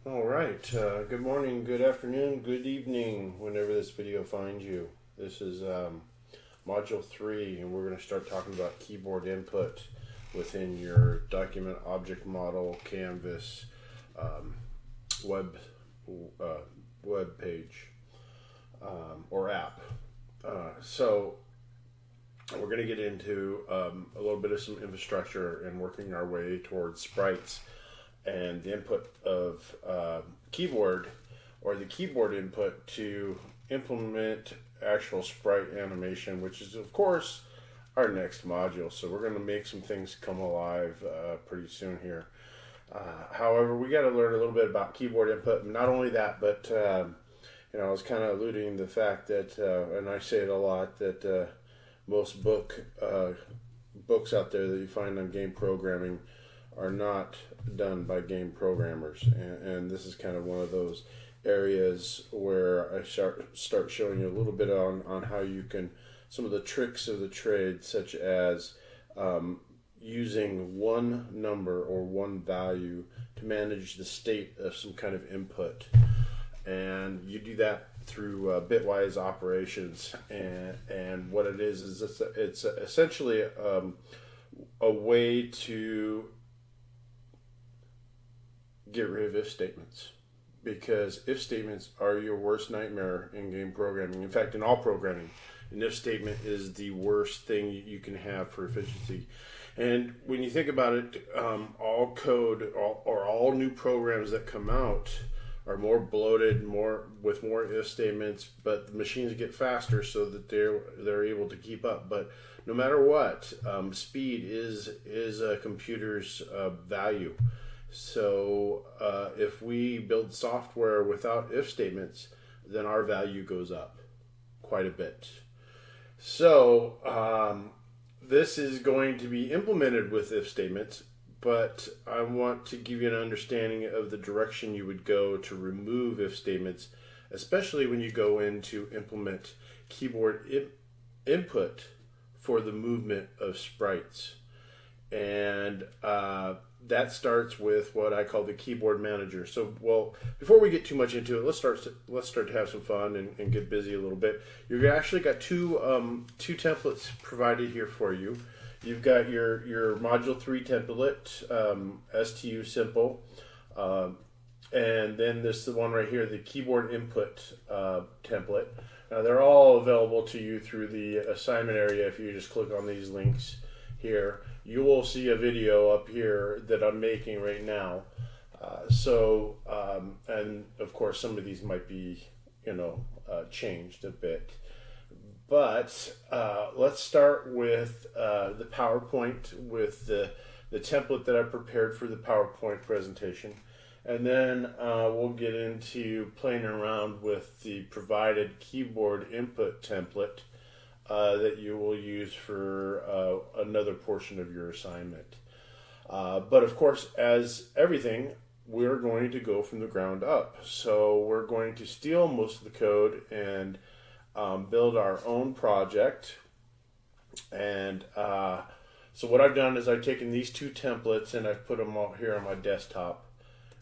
All right. Good morning, good afternoon, good evening, whenever this video finds you. This is Module 3, and we're going to start talking about keyboard input within your document object model canvas web web page or app. So we're going to get into a little bit of some infrastructure and working our way towards sprites and the input of keyboard or the keyboard input to implement actual sprite animation, which is of course our next module. So we're going to make some things come alive pretty soon here. However, we got to learn a little bit about keyboard input. Not only that, but I was kind of alluding to the fact that, and I say it a lot, that most books out there that you find on game programming are not done by game programmers, and this is kind of one of those areas where I start showing you a little bit on how you can, some of the tricks of the trade, such as using one number or one value to manage the state of some kind of input. And you do that through bitwise operations, and what it is it's essentially a way to get rid of if statements, because if statements are your worst nightmare in game programming. In fact, in all programming, an if statement is the worst thing you can have for efficiency. And when you think about it, all code or all new programs that come out are more bloated, with more if statements, but the machines get faster so that they're able to keep up. But no matter what, speed is a computer's value. So if we build software without if statements, then our value goes up quite a bit. So this is going to be implemented with if statements, but I want to give you an understanding of the direction you would go to remove if statements, especially when you go in to implement keyboard input for the movement of sprites. And that starts with what I call the keyboard manager. So, well, before we get too much into it, let's start to have some fun and get busy a little bit. You've actually got two templates provided here for you. You've got your Module 3 template, STU simple, and then this the one right here, the keyboard input template. Now they're all available to you through the assignment area. If you just click on these links here, you will see a video up here that I'm making right now. And of course some of these might be, changed a bit. But let's start with the PowerPoint, with the template that I prepared for the PowerPoint presentation. And then we'll get into playing around with the provided keyboard input template that you will use for another portion of your assignment. But of course, as everything, we're going to go from the ground up. So we're going to steal most of the code and build our own project. And so what I've done is I've taken these two templates and I've put them all here on my desktop,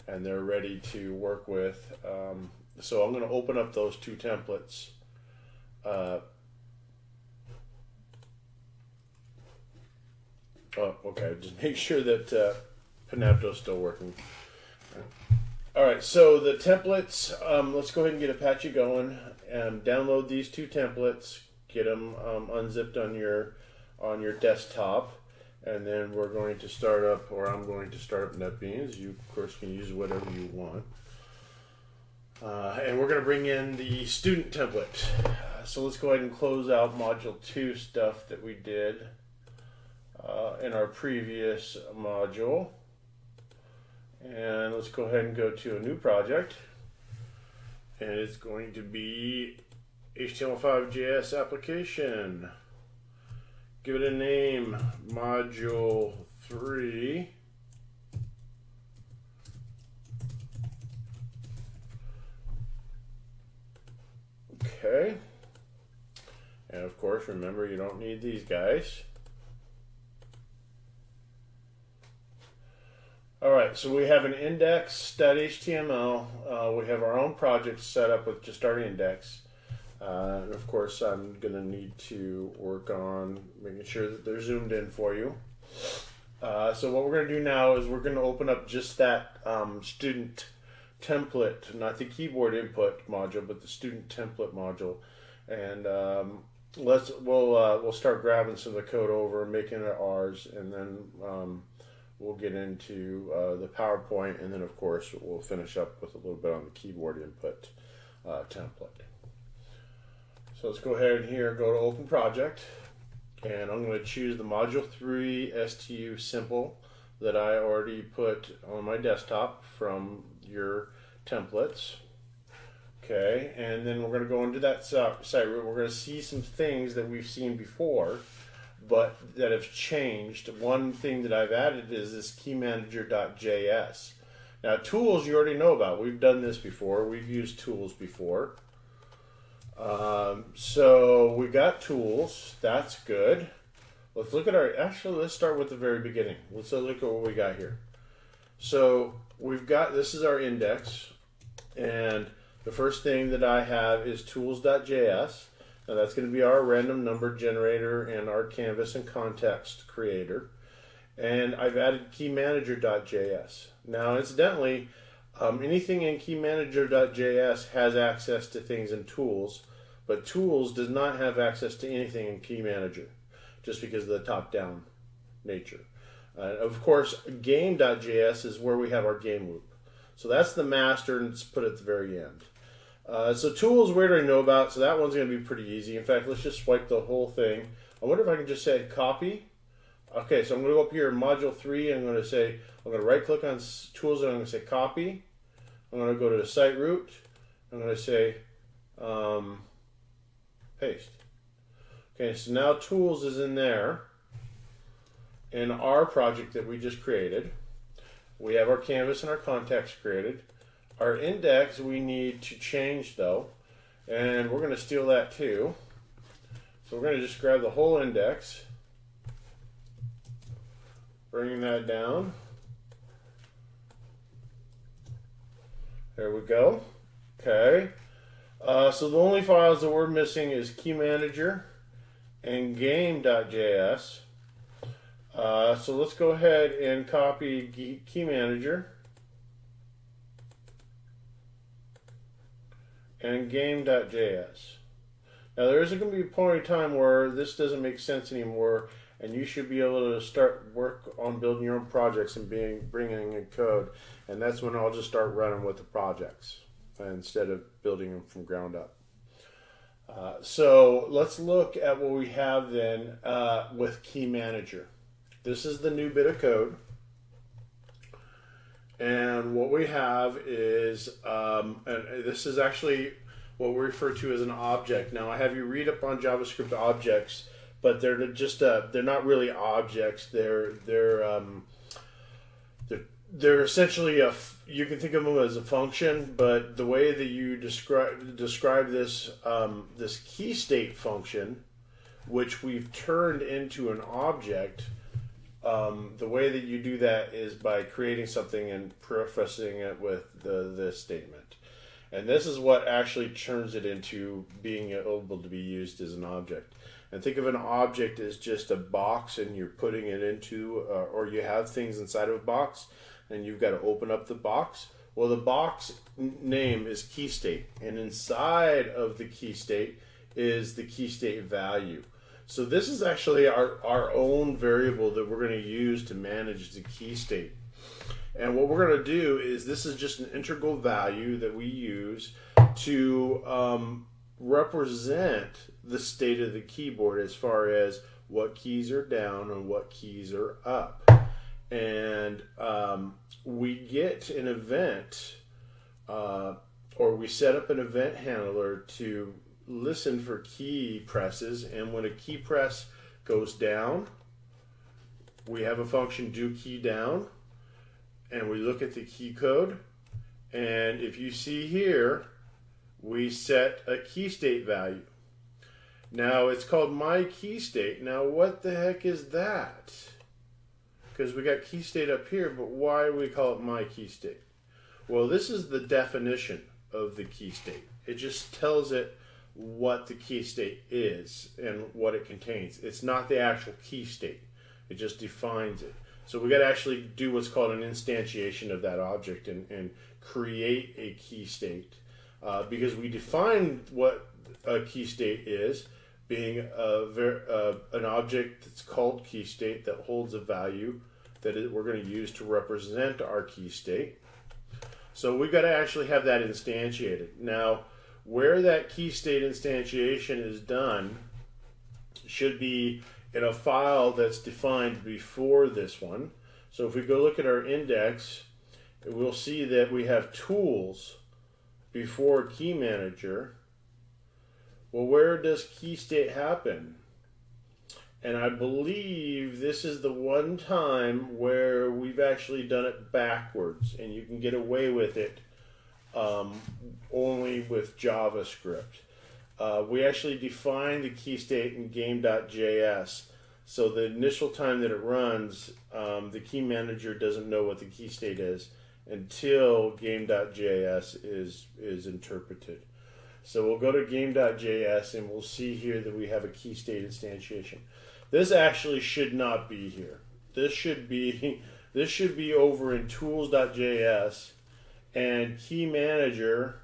and they're ready to work with. So I'm going to open up those two templates. Oh, okay. Just make sure that Panapto's still working. All right. So the templates. Let's go ahead and get Apache going and download these two templates. Get them unzipped on your desktop, and then we're going to start up, or I'm going to start up NetBeans. You of course can use whatever you want. And we're going to bring in the student template. So let's go ahead and close out Module 2 stuff that we did in our previous module. And let's go ahead and go to a new project. And it's going to be HTML5 application. Give it a name, Module 3. Okay. And of course, remember, you don't need these guys. All right, so we have an index.html. We have our own project set up with just our index. And of course, I'm going to need to work on making sure that they're zoomed in for you. So what we're going to do now is we're going to open up just that student template, not the keyboard input module, but the student template module. And we'll start grabbing some of the code over and making it ours, and then we'll get into the PowerPoint, and then of course we'll finish up with a little bit on the keyboard input template. So let's go ahead and here, go to Open Project, and I'm going to choose the Module 3 STU Simple that I already put on my desktop from your templates. Okay, and then we're going to go into that site route. We're going to see some things that we've seen before, but that have changed. One thing that I've added is this keymanager.js. Now, tools you already know about. We've done this before. We've used tools before. So we got tools. That's good. Let's look at let's start with the very beginning. Let's look at what we got here. So we've got, this is our index, and the first thing that I have is tools.js. Now that's going to be our random number generator and our canvas and context creator. And I've added keymanager.js. Now incidentally, anything in keymanager.js has access to things in tools, but tools does not have access to anything in keymanager, just because of the top-down nature. Of course, game.js is where we have our game loop. So that's the master, and it's put at the very end. So tools we already know about, so that one's going to be pretty easy. In fact, let's just swipe the whole thing. I wonder if I can just say copy. Okay, so I'm going to go up here in Module 3, and I'm going to right-click on tools, and I'm going to say copy. I'm going to go to the site root. I'm going to say paste. Okay, so now tools is in there in our project that we just created. We have our canvas and our context created. Our index we need to change though, and we're going to steal that too. So we're going to just grab the whole index, bringing that down. There we go. Okay. So the only files that we're missing is keymanager and game.js. So let's go ahead and copy keymanager and game.js. Now there is going to be a point in time where this doesn't make sense anymore, and you should be able to start work on building your own projects and bringing in code, and that's when I'll just start running with the projects instead of building them from ground up. So let's look at what we have then with keymanager. This is the new bit of code, and what we have is, and this is actually what we refer to as an object. Now I have you read up on JavaScript objects, but they're just they're not really objects. They're essentially you can think of them as a function, but the way that you describe this this key state function, which we've turned into an object, the way that you do that is by creating something and prefacing it with this statement. And this is what actually turns it into being able to be used as an object. And think of an object as just a box, and you're putting it into, or you have things inside of a box, and you've got to open up the box. Well, the box name is key state, and inside of the key state is the key state value. So this is actually our own variable that we're going to use to manage the key state. And what we're going to do is, this is just an integral value that we use to represent the state of the keyboard as far as what keys are down and what keys are up. And we get an event, or we set up an event handler to listen for key presses, and when a key press goes down, we have a function do key down, and we look at the key code, and if you see here, we set a key state value. Now it's called my key state. Now what the heck is that? because we got key state up here, but why do we call it my key state? Well, this is the definition of the key state. It just tells it what the key state is and what it contains. It's not the actual key state. It just defines it. So we got to actually do what's called an instantiation of that object and create a key state because we define what a key state is, being an object that's called key state that holds a value that we're going to use to represent our key state. So we've got to actually have that instantiated. Now, where that key state instantiation is done should be in a file that's defined before this one. So if we go look at our index, we'll see that we have tools before key manager. Well, where does key state happen? And I believe this is the one time where we've actually done it backwards, and you can get away with it only with JavaScript. We actually define the key state in game.js. So the initial time that it runs, the key manager doesn't know what the key state is until game.js is interpreted. So we'll go to game.js and we'll see here that we have a key state instantiation. This actually should not be here. This should be over in tools.js, and key manager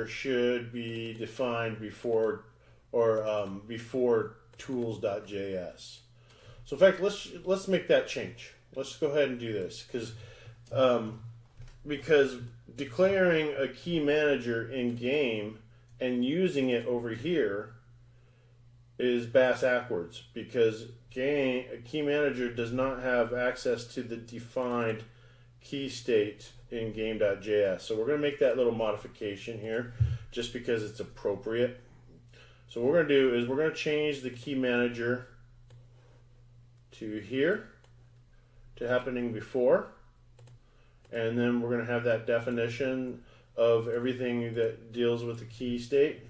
should be defined before tools.js. So in fact, let's make that change. Let's go ahead and do this because declaring a key manager in game and using it over here is bass-ackwards, because a key manager does not have access to the defined key state in game.js. So we're going to make that little modification here just because it's appropriate. So what we're going to do is we're going to change the key manager to here, to happening before, and then we're going to have that definition of everything that deals with the key state,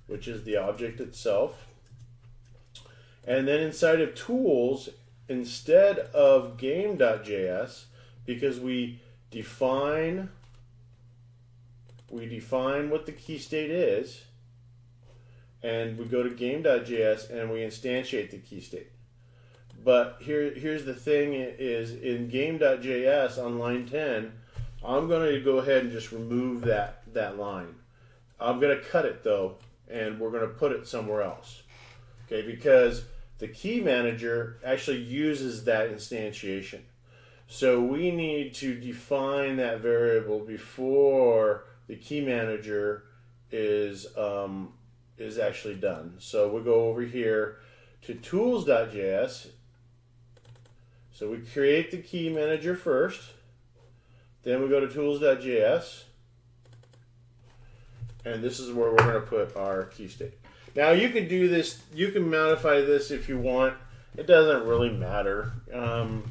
which is the object itself. And then inside of tools, instead of game.js, because we define what the key state is, and we go to game.js and we instantiate the key state. But here's the thing is, in game.js on line 10, I'm going to go ahead and just remove that line. I'm going to cut it though, and we're going to put it somewhere else. Okay, because the key manager actually uses that instantiation. So we need to define that variable before the key manager is actually done. So we'll go over here to tools.js. So we create the key manager first. Then we go to tools.js. And this is where we're going to put our key state. Now you can do this, you can modify this if you want. It doesn't really matter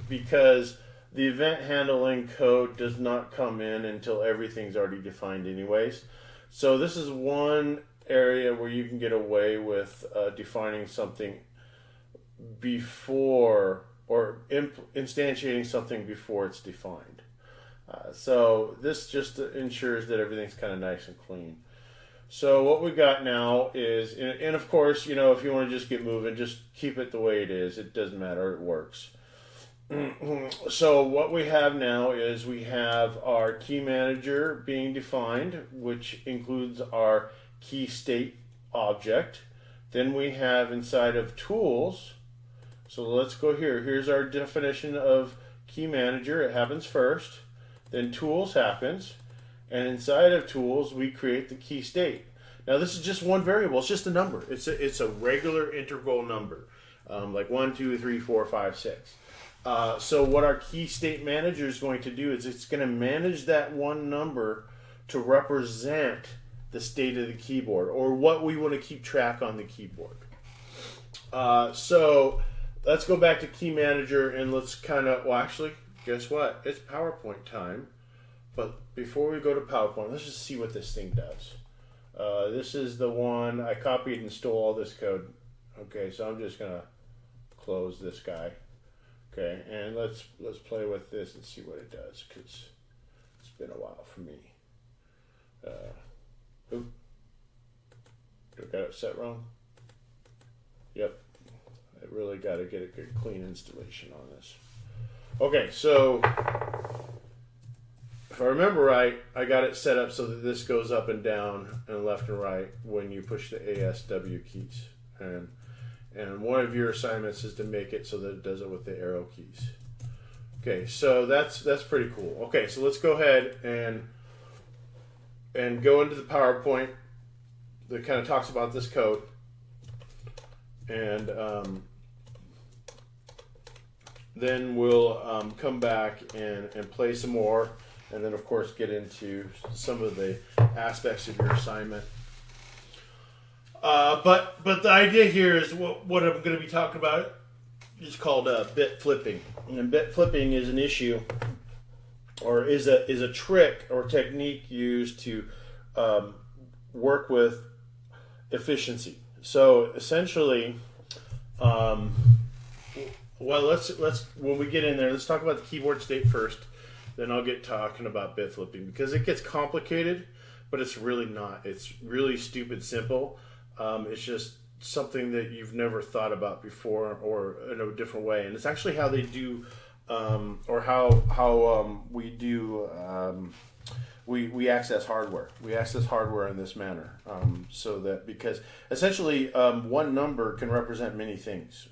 because the event handling code does not come in until everything's already defined anyways. So this is one area where you can get away with defining something before, or instantiating something before it's defined. So this just ensures that everything's kind of nice and clean. So what we got now is, and of course, you know, if you want to just get moving, just keep it the way it is. It doesn't matter. It works. So what we have now is we have our key manager being defined, which includes our key state object. Then we have inside of tools. So let's go here. Here's our definition of key manager. It happens first. Then tools happens. And inside of tools, we create the key state. Now this is just one variable. It's just a number. It's a regular integral number, like 1, 2, 3, 4, 5, 6. So what our key state manager is going to do is it's going to manage that one number to represent the state of the keyboard, or what we want to keep track on the keyboard. So let's go back to key manager and let's kind of, well actually, guess what? It's PowerPoint time. But before we go to PowerPoint, let's just see what this thing does. This is the one, I copied and stole all this code Okay, so I'm just gonna close this guy. Okay, and let's play with this and see what it does, because it's been a while for me. Oop. I got it set wrong. Yep. I really got to get a good clean installation on this. Okay, so if I remember right, I got it set up so that this goes up and down and left and right when you push the ASW keys. And one of your assignments is to make it so that it does it with the arrow keys. Okay, so that's pretty cool. Okay, so let's go ahead and go into the PowerPoint that kind of talks about this code. And then we'll come back and play some more, and then of course get into some of the aspects of your assignment. But the idea here is what I'm going to be talking about is called bit flipping, and bit flipping is an issue, or is a trick or technique used to work with efficiency. So essentially, well, let's when we get in there, let's talk about the keyboard state first. Then I'll get talking about bit flipping, because it gets complicated, but it's really not. It's really stupid simple. It's just something that you've never thought about before, or in a different way. And it's actually how they do, or how we do. We access hardware. We access hardware in this manner, so that, because essentially one number can represent many things.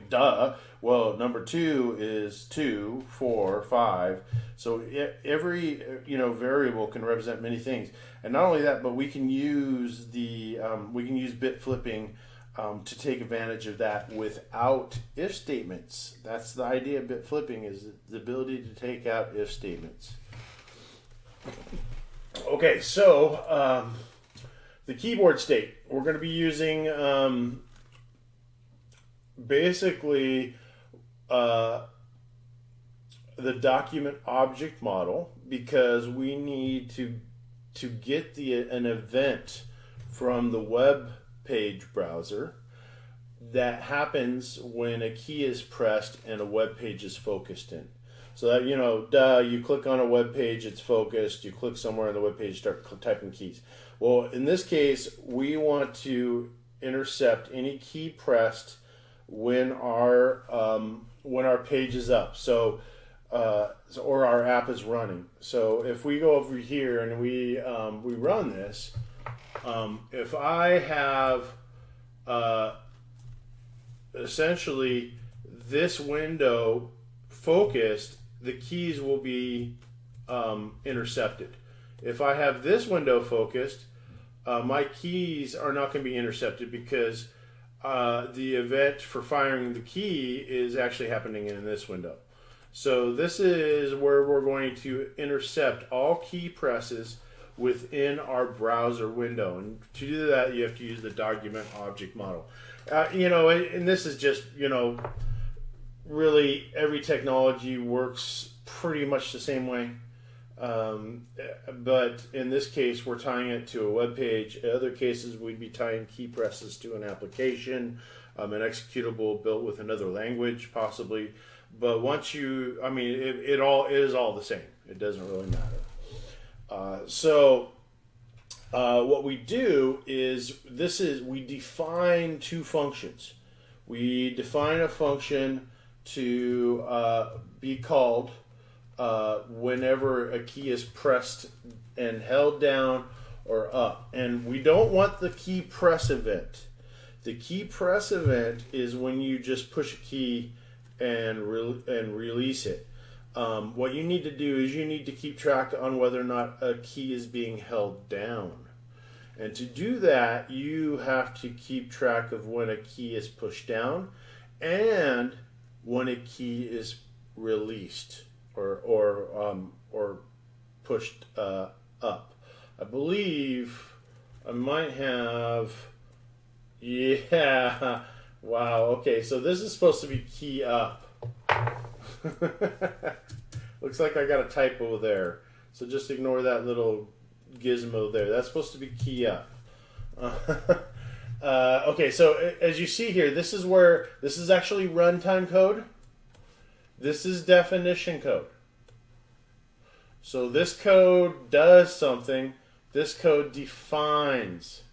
Duh. Well, number 2 is 2, 4, 5. So every variable can represent many things, and not only that, but we can use bit flipping to take advantage of that without if statements. That's the idea of bit flipping, is the ability to take out if statements. Okay, so the keyboard state, we're going to be using basically the document object model, because we need to get an event from the web page browser that happens when a key is pressed and a web page is focused in. So that, you click on a web page, it's focused, you click somewhere on the web page, start typing keys. Well, in this case, we want to intercept any key pressed when our page is up. So, or our app is running. So if we go over here and we run this, if I have essentially this window focused, the keys will be intercepted. If I have this window focused, my keys are not going to be intercepted, because the event for firing the key is actually happening in this window. So this is where we're going to intercept all key presses within our browser window. And to do that, you have to use the document object model. And this is just, really every technology works pretty much the same way. But in this case, we're tying it to a web page. In other cases, we'd be tying key presses to an application, an executable built with another language, possibly. But once it all is all the same. It doesn't really matter. So what we do is we define two functions. We define a function to be called whenever a key is pressed and held down or up. And we don't want the key press event. The key press event is when you just push a key and release it. What you need to do is you need to keep track on whether or not a key is being held down. And to do that, you have to keep track of when a key is pushed down and when a key is released or pushed up. I believe I might have, yeah, wow, okay, so this is supposed to be key up. Looks like I got a typo there, so just ignore that little gizmo there. That's supposed to be key up. Okay, so as you see here, this is actually runtime code. This is definition code. So this code does something. This code defines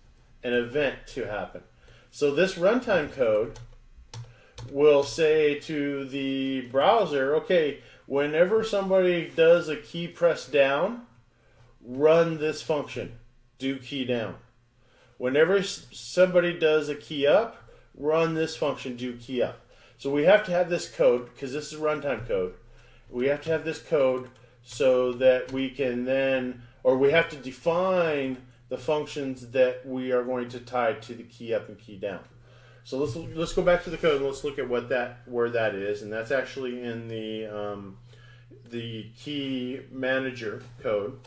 an event to happen. So this runtime code will say to the browser, okay, whenever somebody does a key press down, run this function, do key down. Whenever somebody does a key up, run this function, do key up. So we have to have this code, because this is runtime code. We have to have this code so that we can then, or we have to define the functions that we are going to tie to the key up and key down. So let's go back to the code and let's look at where that is, and that's actually in the key manager code.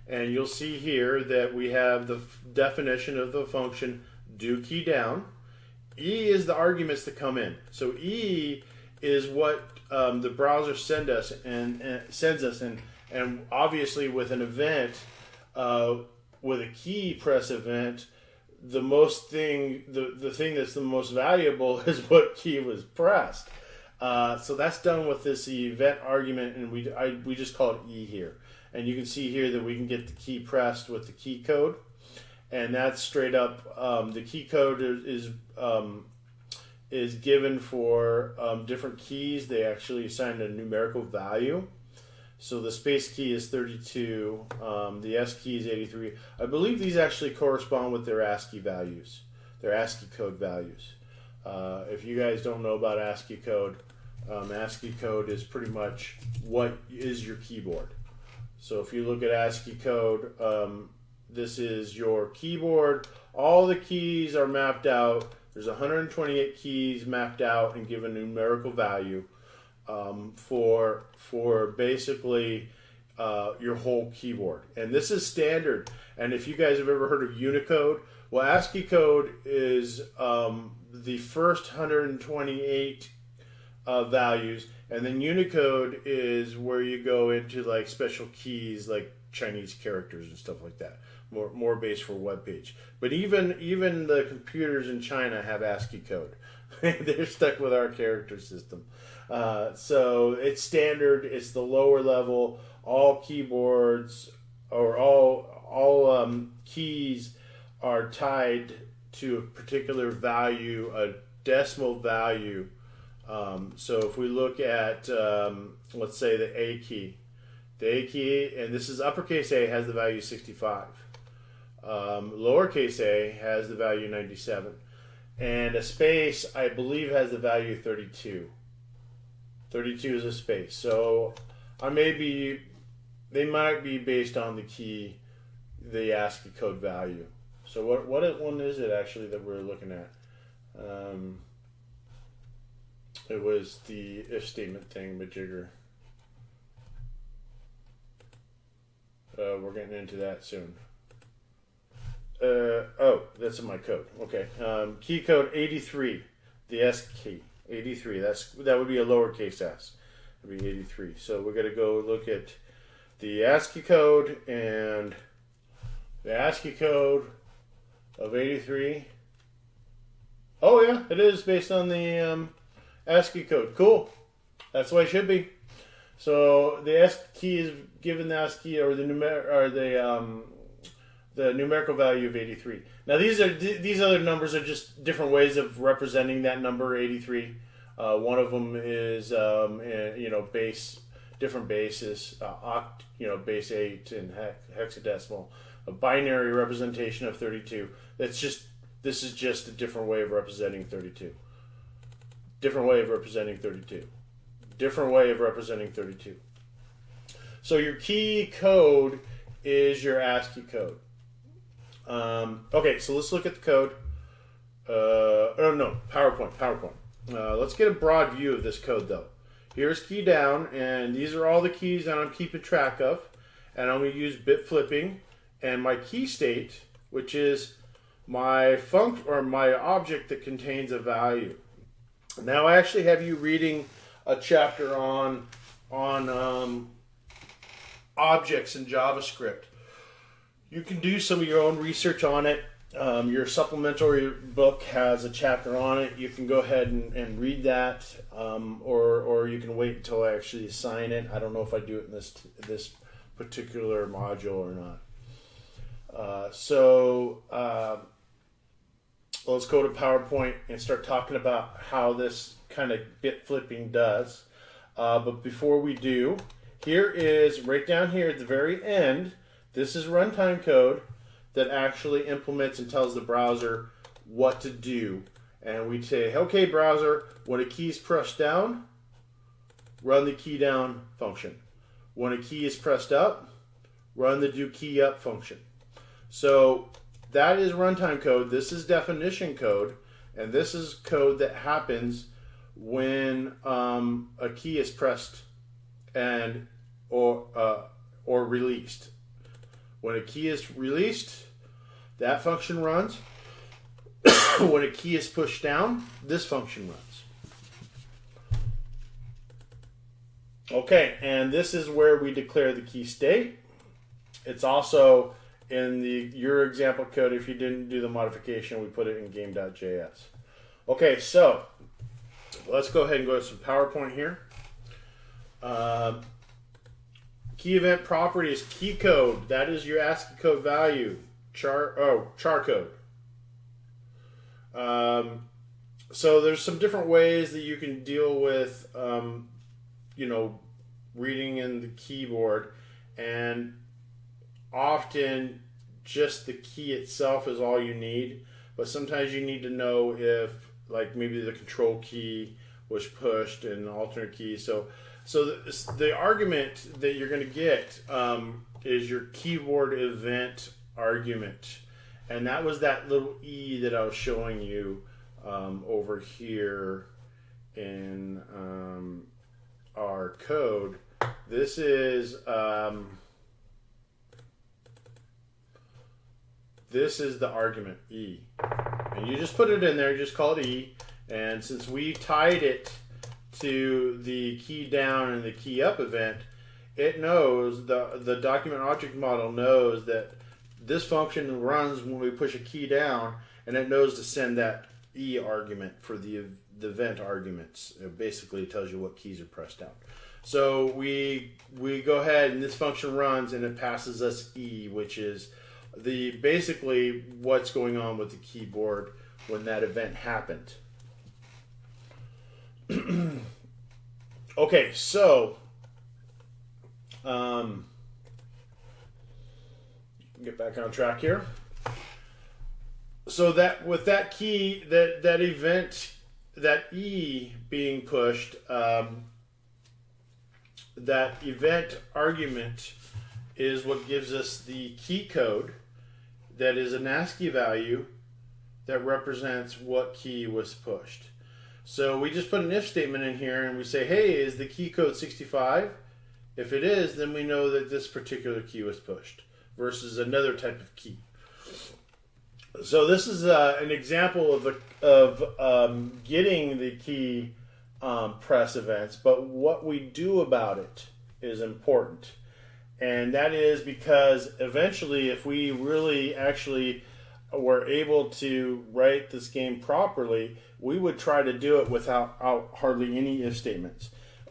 And you'll see here that we have the definition of the function do key down. E is the arguments that come in. So E is what the browser sends us, and obviously with an event, with a key press event, the thing that's the most valuable is what key was pressed. So that's done with this event argument, and we just call it E here. And you can see here that we can get the key pressed with the key code, and that's straight up. The key code is given for different keys. They actually assign a numerical value. So the space key is 32. The S key is 83. I believe these actually correspond with their ASCII values, their ASCII code values. If you guys don't know about ASCII code is pretty much what is your keyboard. So if you look at ASCII code, this is your keyboard. All the keys are mapped out. There's 128 keys mapped out and given a numerical value for basically your whole keyboard. And this is standard. And if you guys have ever heard of Unicode, well, ASCII code is the first 128 values, and then Unicode is where you go into like special keys like Chinese characters and stuff like that. More based for web page. But even the computers in China have ASCII code. They're stuck with our character system. So it's standard. It's the lower level. All keyboards or all keys are tied to a particular value, a decimal value. So if we look at, let's say the A key, and this is uppercase A, has the value 65. Lowercase a has the value 97. And a space, I believe, has the value 32. 32 is a space. So they might be based on the key, the ASCII code value. So what one is it actually that we're looking at? It was the if statement thing, majigger. We're getting into that soon. That's in my code. Okay. Key code 83, the S key, 83. That would be a lowercase s. It would be 83. So we're going to go look at the ASCII code, and the ASCII code of 83. Oh yeah, it is based on the ASCII code. Cool. That's the way it should be. So the S key is given the ASCII or the numerical value of 83. Now these other numbers are just different ways of representing that number 83. One of them is base, different bases, base 8 and hexadecimal, a binary representation of 32. This is just a different way of representing 32. Different way of representing 32. Different way of representing 32. So your key code is your ASCII code. Okay, so let's look at the code. PowerPoint. Let's get a broad view of this code though. Here's key down, and these are all the keys that I'm keeping track of. And I'm going to use bit flipping, and my key state, which is my my object that contains a value. Now I actually have you reading a chapter on objects in JavaScript. You can do some of your own research on it. Your supplementary book has a chapter on it. You can go ahead and read that, or you can wait until I actually assign it. I don't know if I do it in this particular module or not. Let's go to PowerPoint and start talking about how this kind of bit flipping does. But before we do, here is right down here at the very end. This is runtime code that actually implements and tells the browser what to do. And we say, okay, browser, when a key is pressed down, run the key down function. When a key is pressed up, run the do key up function. So that is runtime code. This is definition code. And this is code that happens when a key is pressed and or released. When a key is released, that function runs. When a key is pushed down, this function runs. Okay, and this is where we declare the key state. It's also in your example code. If you didn't do the modification, we put it in game.js. Okay, so let's go ahead and go to some PowerPoint here. Key event properties, key code. That is your ASCII code value. Char code. So there's some different ways that you can deal with, reading in the keyboard, and often just the key itself is all you need. But sometimes you need to know if, like, maybe the control key was pushed and an alternate key. So the argument that you're going to get is your keyboard event argument, and that was that little E that I was showing you over here in our code. This is the argument E, and you just put it in there. You just call it E, and since we tied it to the key down and the key up event, it knows, the document object model knows that this function runs when we push a key down, and it knows to send that E argument for the event arguments. It basically tells you what keys are pressed down. So we go ahead and this function runs and it passes us E, which is basically what's going on with the keyboard when that event happened. Okay, so get back on track here. So that with that key, that event, that E being pushed, that event argument is what gives us the key code that is an ASCII value that represents what key was pushed. So we just put an if statement in here and we say, hey, is the key code 65? If it is, then we know that this particular key was pushed versus another type of key. So this is an example of getting the key press events, but what we do about it is important. And that is because eventually, if we really actually were able to write this game properly, we would try to do it without hardly any if statements.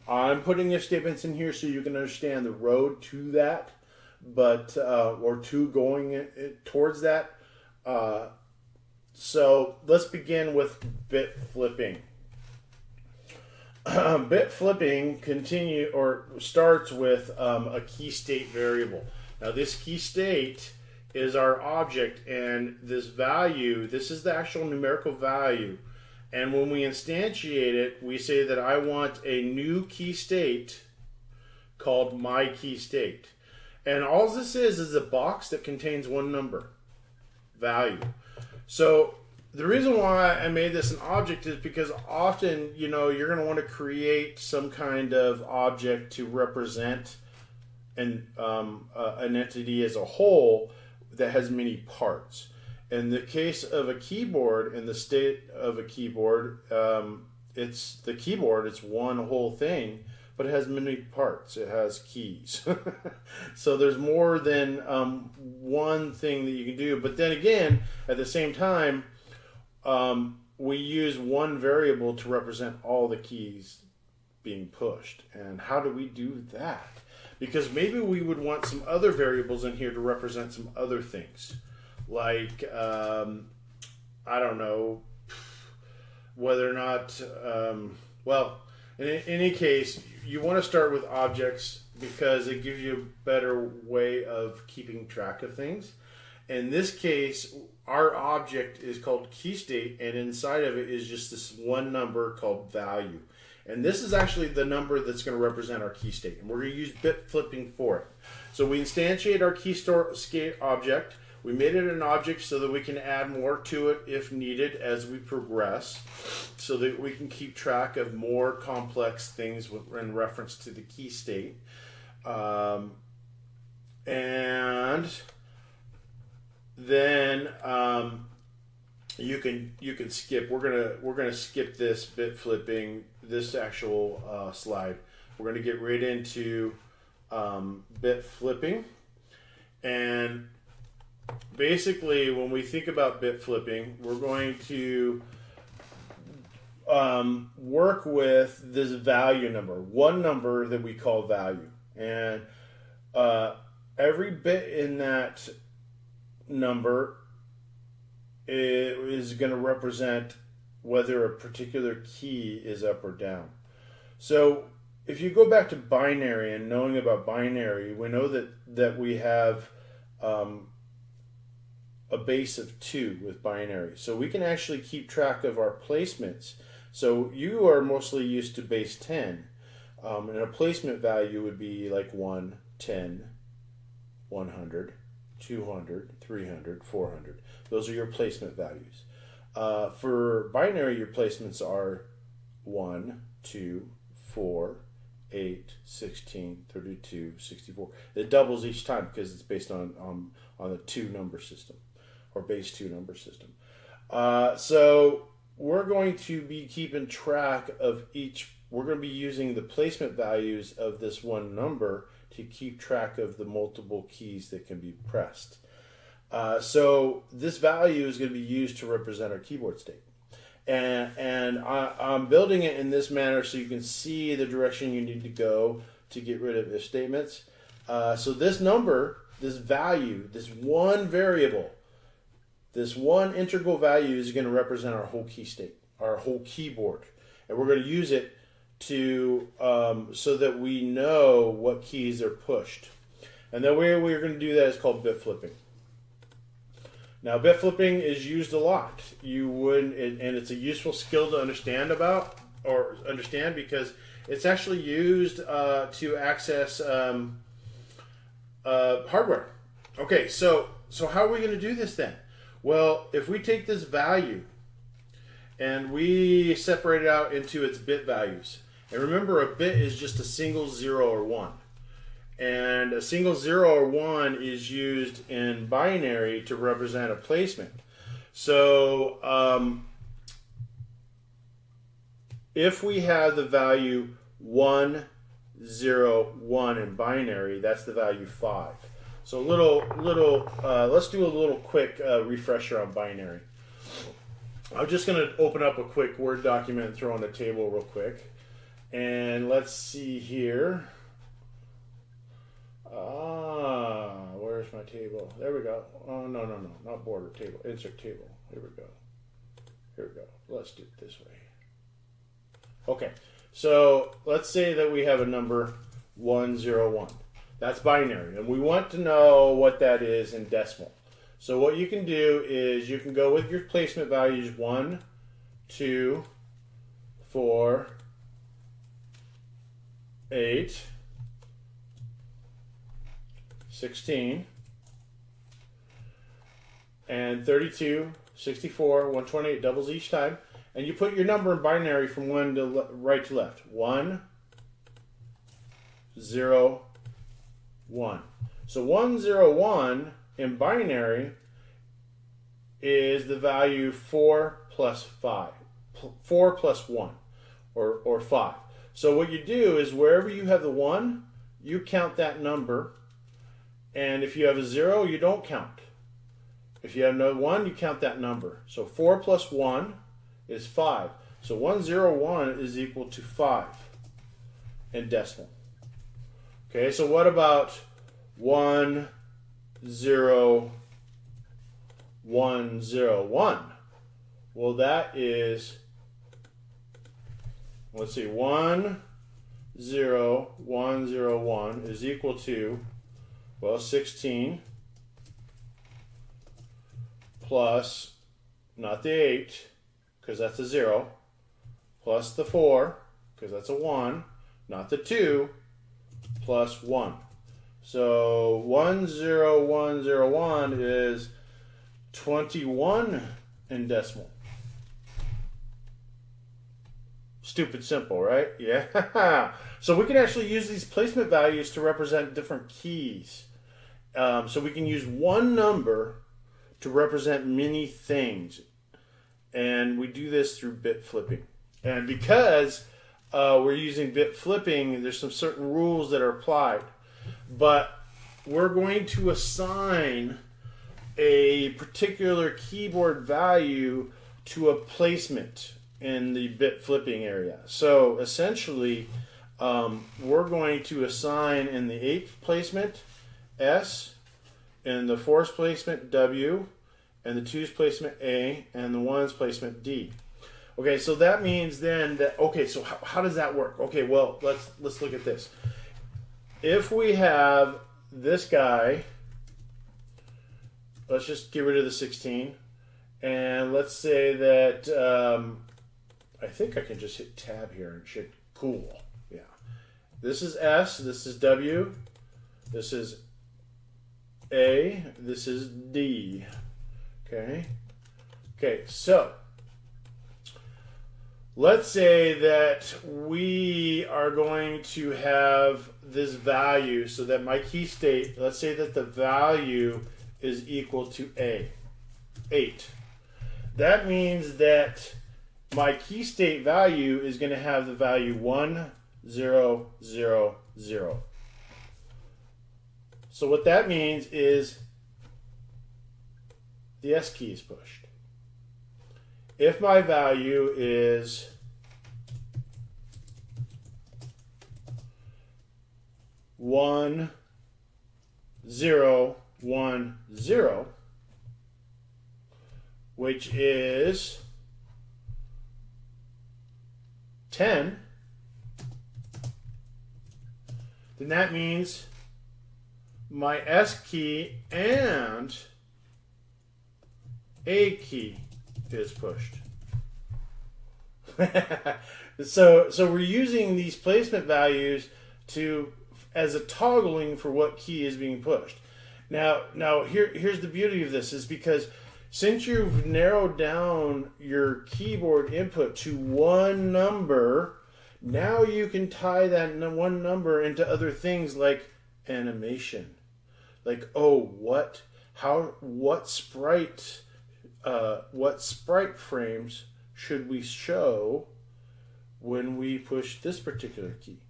I'm putting if statements in here so you can understand the road to that, but or to going towards that. So let's begin with bit flipping. Bit flipping starts with a key state variable. Now this key state is our object, and this value, this is the actual numerical value. And when we instantiate it, we say that I want a new key state called my key state. And all this is a box that contains one number, value. So the reason why I made this an object is because often, you're going to want to create some kind of object to represent an entity as a whole that has many parts. In the case of a keyboard, in the state of a keyboard, it's one whole thing, but it has many parts. It has keys. So there's more than one thing that you can do. But then again, at the same time, we use one variable to represent all the keys being pushed. And how do we do that? Because maybe we would want some other variables in here to represent some other things. Like, I don't know, whether or not, well, in any case, you want to start with objects because it gives you a better way of keeping track of things. In this case, our object is called keyState, and inside of it is just this one number called value. And this is actually the number that's going to represent our keyState, and we're going to use bit flipping for it. So we instantiate our keyState object. We made it an object so that we can add more to it if needed as we progress, so that we can keep track of more complex things in reference to the key state. And then you can skip. We're gonna skip this bit flipping, this actual slide. We're gonna get right into bit flipping. And basically, when we think about bit flipping, we're going to work with this value number, one number that we call value. And every bit in that number is going to represent whether a particular key is up or down. So if you go back to binary and knowing about binary, we know that we have a base of 2 with binary. So we can actually keep track of our placements. So you are mostly used to base 10. And a placement value would be like 1, 10, 100, 200, 300, 400. Those are your placement values. For binary, your placements are 1, 2, 4, 8, 16, 32, 64. It doubles each time because it's based on the 2 number system, or base 2 number system. So we're going to be keeping track of each. We're going to be using the placement values of this one number to keep track of the multiple keys that can be pressed. So this value is going to be used to represent our keyboard state. And I'm building it in this manner so you can see the direction you need to go to get rid of if statements. So this number, this value, this one variable, this one integral value is going to represent our whole key state, our whole keyboard. And we're going to use it to so that we know what keys are pushed. And the way we're going to do that is called bit flipping. Now, bit flipping is used a lot. You would, and it's a useful skill to understand because it's actually used to access hardware. Okay, so how are we going to do this then? Well, if we take this value and we separate it out into its bit values, and remember, a bit is just a single 0 or 1. And a single 0 or 1 is used in binary to represent a placement. So if we have the value 1, 0, 1 in binary, that's the value 5. So let's do a little quick refresher on binary. I'm just going to open up a quick Word document and throw on the table real quick. And let's see here. Where's my table? There we go. Oh, no, not border, table. Insert table. Here we go. Let's do it this way. Okay, so let's say that we have a number 101. That's binary, and we want to know what that is in decimal. So what you can do is you can go with your placement values 1, 2, 4, 8, 16, and 32, 64, 128 doubles each time. And you put your number in binary from right to left. 1, 0, 1. So 101 in binary is the value 4 plus 5. 4 plus 1, or 5. So what you do is wherever you have the 1, you count that number. And if you have a 0, you don't count. If you have no 1, you count that number. So 4 plus 1 is 5. So 101 is equal to 5 in decimal. Okay, so what about 10101? Well, that is, let's see, 10101 is equal to, well, 16 plus, not the 8, because that's a 0, plus the 4, because that's a 1, not the 2, plus 1. So 10101 is 21 in decimal. Stupid simple, right? Yeah. So we can actually use these placement values to represent different keys. So we can use one number to represent many things. And we do this through bit flipping. And because we're using bit flipping, there's some certain rules that are applied. But we're going to assign a particular keyboard value to a placement in the bit flipping area. So essentially, we're going to assign in the 8th placement S, in the 4th placement W, and the 2's placement A, and the 1's placement D. Okay, so that means then that, okay, so how does that work? Okay, well, let's look at this. If we have this guy, let's just get rid of the 16, and let's say that, I think I can just hit tab here and it should, cool, yeah. This is S, this is W, this is A, this is D, okay? Okay, so, let's say that we are going to have this value so that my key state, let's say that the value is equal to A, 8. That means that my key state value is going to have the value 1, 0, 0, 0. So what that means is the S key is pushed. If my value is 1, 0, 1, 0, which is 10, then that means my S key and A key is pushed. So we're using these placement values as a toggling for what key is being pushed. Now here's the beauty of this, is because since you've narrowed down your keyboard input to one number, now you can tie that one number into other things like animation. Like, oh, what sprite frames should we show when we push this particular key?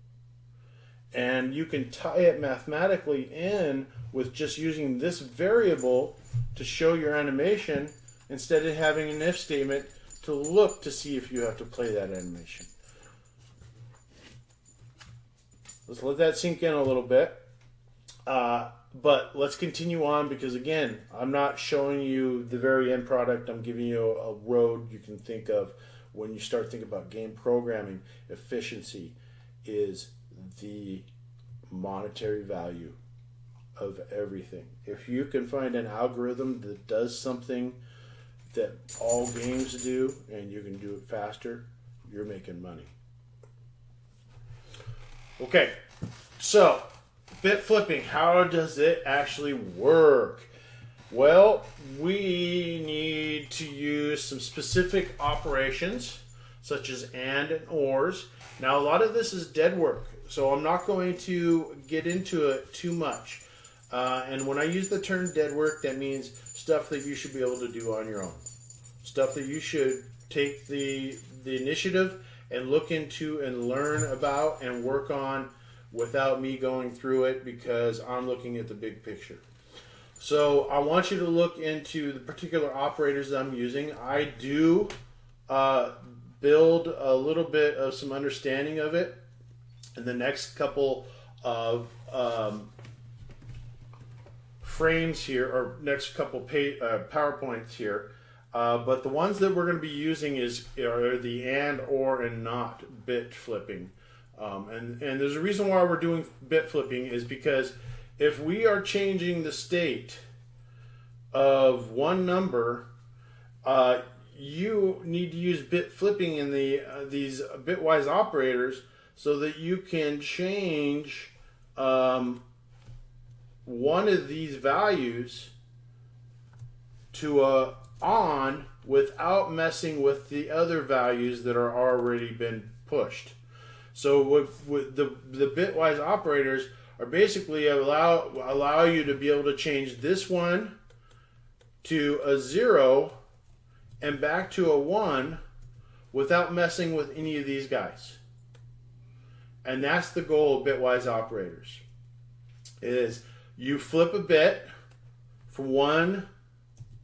And you can tie it mathematically in with just using this variable to show your animation instead of having an if statement to look to see if you have to play that animation. Let's let that sink in a little bit. But let's continue on, because again, I'm not showing you the very end product. I'm giving you a road you can think of when you start thinking about game programming. Efficiency is the monetary value of everything. If you can find an algorithm that does something that all games do and you can do it faster, you're making money. Okay, so bit flipping, how does it actually work? Well, we need to use some specific operations such as and ors. Now, a lot of this is dead work, so I'm not going to get into it too much. And when I use the term dead work, that means stuff that you should be able to do on your own. Stuff that you should take the initiative and look into and learn about and work on without me going through it, because I'm looking at the big picture. So I want you to look into the particular operators that I'm using. I do build a little bit of some understanding of it in the next couple of frames here, or next couple PowerPoints here. But the ones that we're going to be using are the and, or, and not bit flipping. And there's a reason why we're doing bit flipping, is because if we are changing the state of one number, you need to use bit flipping in these bitwise operators so that you can change one of these values to a on without messing with the other values that are already been pushed. So with the bitwise operators are basically allow you to be able to change this one to a 0 and back to a 1 without messing with any of these guys. And that's the goal of bitwise operators. Is you flip a bit from 1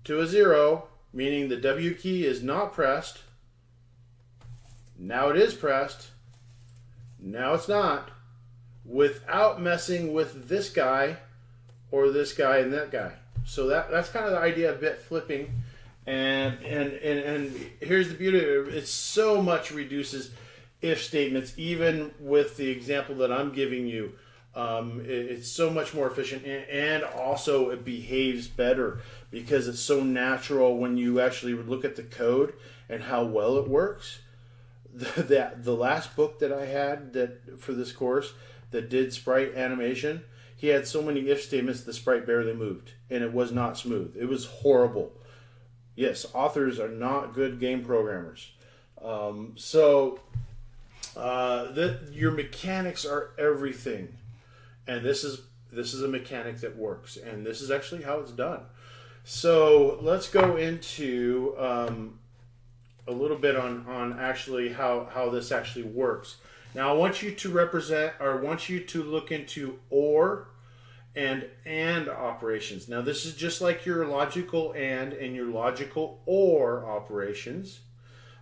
to a 0, meaning the W key is not pressed. Now it is pressed. Now it's not, without messing with this guy or this guy and that guy. So that's kind of the idea of bit flipping. And here's the beauty of it. It so much reduces if statements, even with the example that I'm giving you. It's so much more efficient, and also it behaves better because it's so natural when you actually look at the code and how well it works. The last book that I had for this course that did sprite animation, he had so many if statements the sprite barely moved, and it was not smooth. It was horrible. Yes, authors are not good game programmers. Your mechanics are everything. And this is a mechanic that works, and this is actually how it's done. So let's go into a little bit on actually how this actually works. Now I want you to look into or and operations. Now this is just like your logical and your logical or operations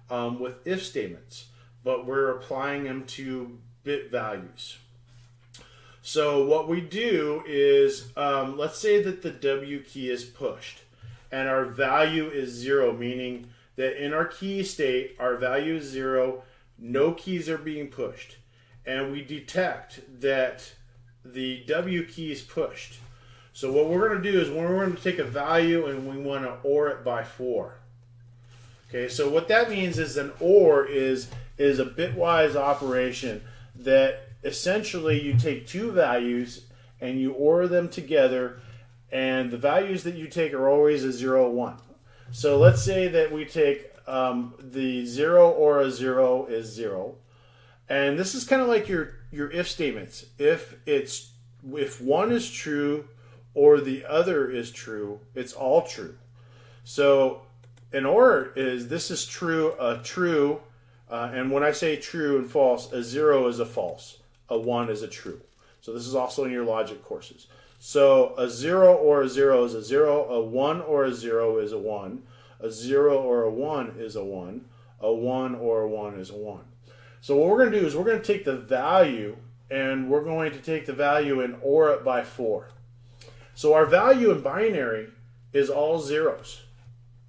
with if statements, but we're applying them to bit values. So what we do is, let's say that the W key is pushed and our value is 0, meaning that in our key state, our value is 0, no keys are being pushed. And we detect that the W key is pushed. So what we're going to do is we're going to take a value and we want to OR it by 4. Okay, so what that means is an OR is a bitwise operation that essentially you take two values and you OR them together, and the values that you take are always a 0, 1. So let's say that we take the 0 or a 0 is 0. And this is kind of like your if statements. If one is true or the other is true, it's all true. So an OR is, this is true, true, and when I say true and false, a 0 is a false, a 1 is a true. So this is also in your logic courses. So a 0 or a 0 is a 0, a 1 or a 0 is a 1, a 0 or a 1 is a 1, a 1 or a 1 is a 1. So what we're going to do is we're going to take the value and we're going to take the value and OR it by 4. So our value in binary is all zeros.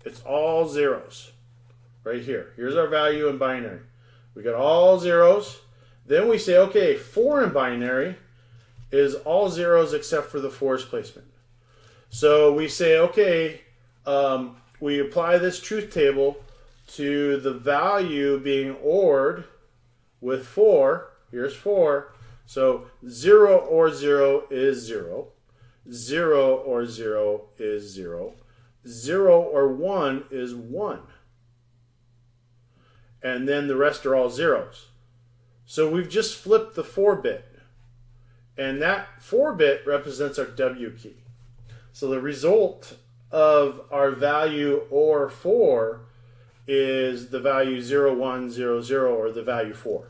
It's all zeros right here. Here's our value in binary. We got all zeros. Then we say, okay, 4 in binary is all zeros except for the 4's placement. So we say, okay, we apply this truth table to the value being ORed with 4. Here's 4. So 0 or 0 is 0. 0 or 0 is 0. 0 or 1 is 1. And then the rest are all zeros. So we've just flipped the 4-bit. And that 4-bit represents our W key. So the result of our value OR 4 is the value 0, 1, 0, 0, or the value 4.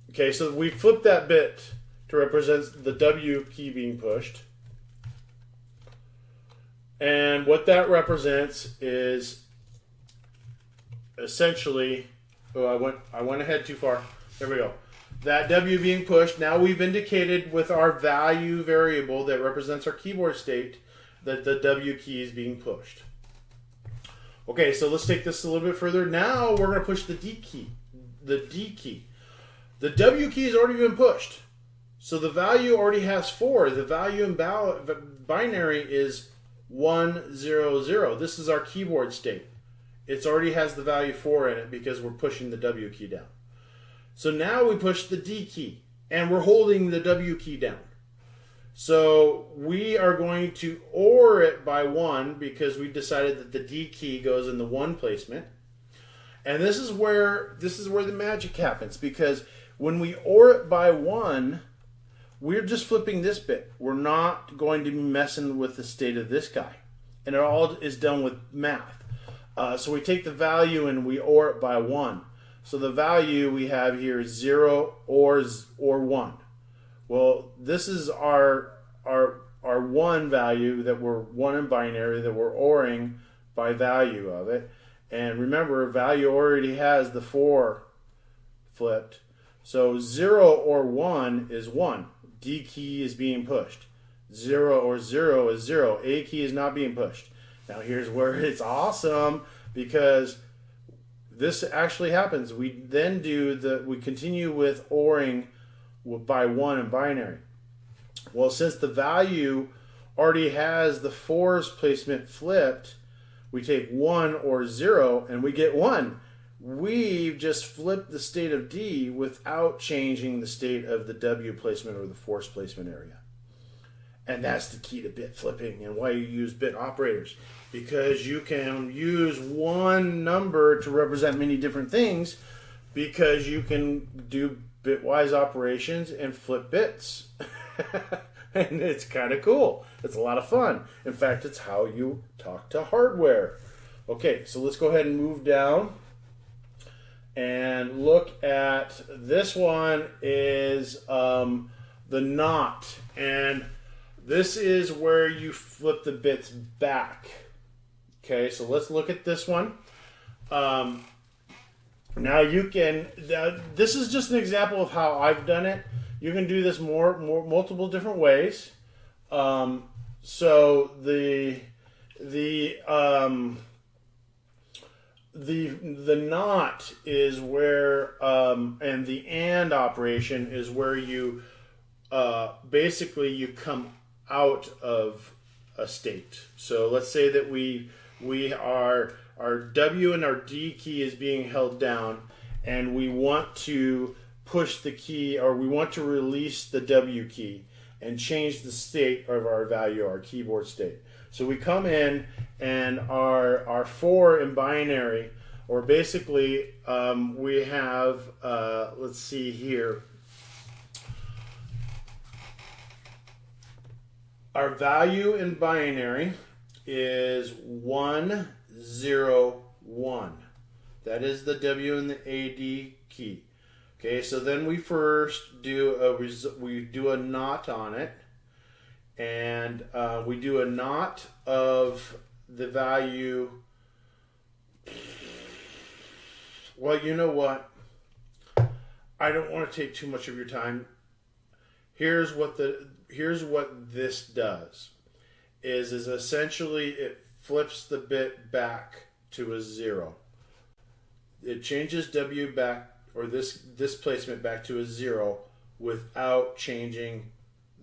Okay, so we flip that bit to represent the W key being pushed. And what that represents is essentially, oh, I went ahead too far. There we go. That W being pushed, now we've indicated with our value variable that represents our keyboard state that the W key is being pushed. Okay, so let's take this a little bit further. Now we're going to push the D key. The D key. The W key has already been pushed. So the value already has 4. The value in binary is 1, 0, 0. This is our keyboard state. It already has the value 4 in it because we're pushing the W key down. So now we push the D key, and we're holding the W key down. So we are going to OR it by 1 because we decided that the D key goes in the 1 placement. And this is where the magic happens, because when we OR it by 1, we're just flipping this bit. We're not going to be messing with the state of this guy. And it all is done with math. So we take the value and we OR it by 1. So the value we have here is 0 or 1. Well, this is our 1 value that we're 1 in binary that we're ORing by value of it. And remember, value already has the 4 flipped. So 0 or 1 is 1. D key is being pushed. 0 or 0 is 0. A key is not being pushed. Now here's where it's awesome, because this actually happens. We then we continue with ORing by 1 in binary. Well, since the value already has the 4's placement flipped, we take 1 or 0 and we get 1. We've just flipped the state of D without changing the state of the W placement or the 4's placement area. And that's the key to bit flipping and why you use bit operators. Because you can use one number to represent many different things, because you can do bitwise operations and flip bits. And it's kind of cool. It's a lot of fun. In fact, it's how you talk to hardware. Okay, so let's go ahead and move down and look at this one is the not. And this is where you flip the bits back. Okay, so let's look at this one. Now you can, this is just an example of how I've done it. You can do this multiple different ways. So the not is where, and the and operation is where you basically you come out of a state. So let's say that our W and our D key is being held down, and we want to push the key, or we want to release the W key and change the state of our value, our keyboard state. So we come in, and our 4 in binary, or basically we have, let's see here, our value in binary is 1, 0, 1. That is the W and the AD key. Okay, so then we first do a not on it, and we do a not of the value. Well, you know what? I don't want to take too much of your time. Here's what this does. Is essentially it flips the bit back to a 0. It changes W back, or this placement back to a 0, without changing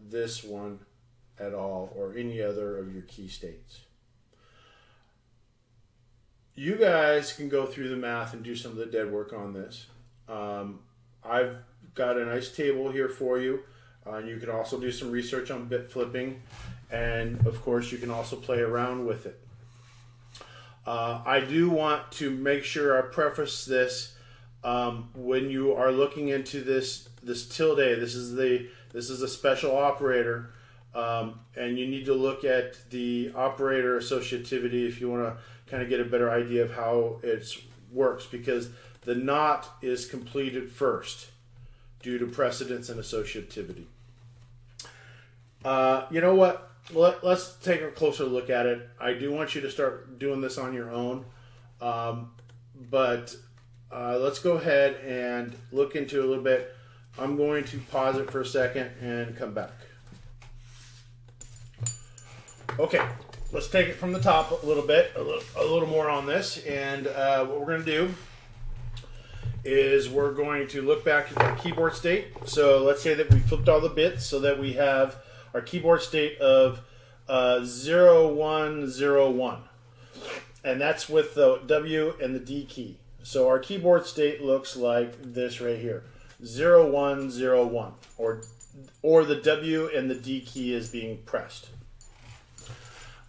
this one at all, or any other of your key states. You guys can go through the math and do some of the dead work on this. I've got a nice table here for you. You can also do some research on bit flipping, and of course you can also play around with it. I do want to make sure I preface this when you are looking into this tilde. This is a special operator, and you need to look at the operator associativity if you want to kind of get a better idea of how it works, because the not is completed first due to precedence and associativity. You know what? Let's take a closer look at it. I do want you to start doing this on your own, but let's go ahead and look into it a little bit. I'm going to pause it for a second and come back. Okay, let's take it from the top a little bit, a little more on this, and what we're going to do is we're going to look back at the keyboard state. So let's say that we flipped all the bits so that we have our keyboard state of 0, 1, 0, 1. And that's with the W and the D key. So our keyboard state looks like this right here. 0, 1, 0, 1. Or the W and the D key is being pressed.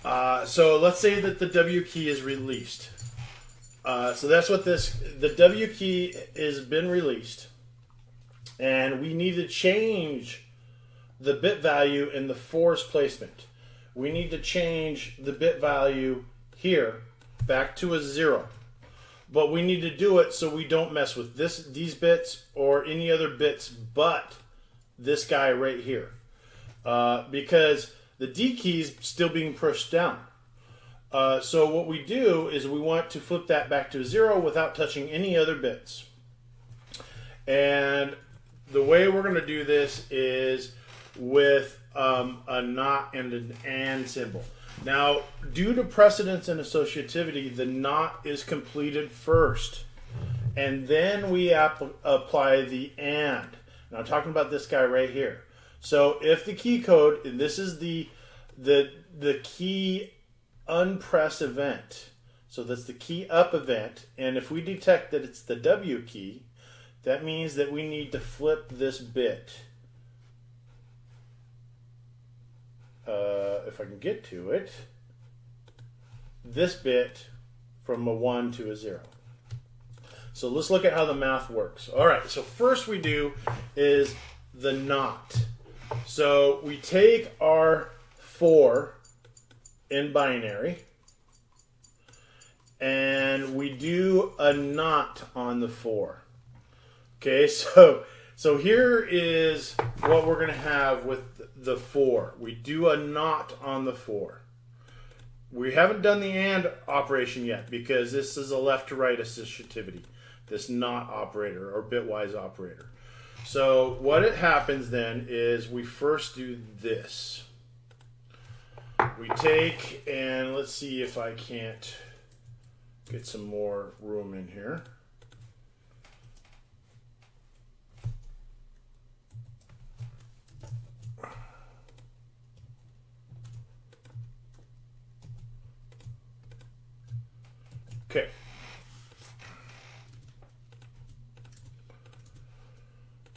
So let's say that the W key is released. So that's what the W key has been released. And we need to change the bit value in the 4's placement. We need to change the bit value here back to a 0. But we need to do it so we don't mess with these bits or any other bits but this guy right here. Because the D key is still being pushed down. So what we do is we want to flip that back to 0 without touching any other bits. And the way we're going to do this is with a not and an and symbol. Now, due to precedence and associativity, the not is completed first. And then we apply the and. And I'm talking about this guy right here. So if the key code, and this is the key unpress event. So that's the key up event. And if we detect that it's the W key, that means that we need to flip this bit. If I can get to it, this bit from a 1 to a 0. So let's look at how the math works. All right, so first we do is the not. So we take our 4 in binary and we do a not on the 4. Okay, so here is what we're going to have with the 4. We do a not on the 4. We haven't done the and operation yet because this is a left to right associativity, this not operator or bitwise operator. So what it happens then is we first do this. We take, and let's see if I can't get some more room in here. Okay.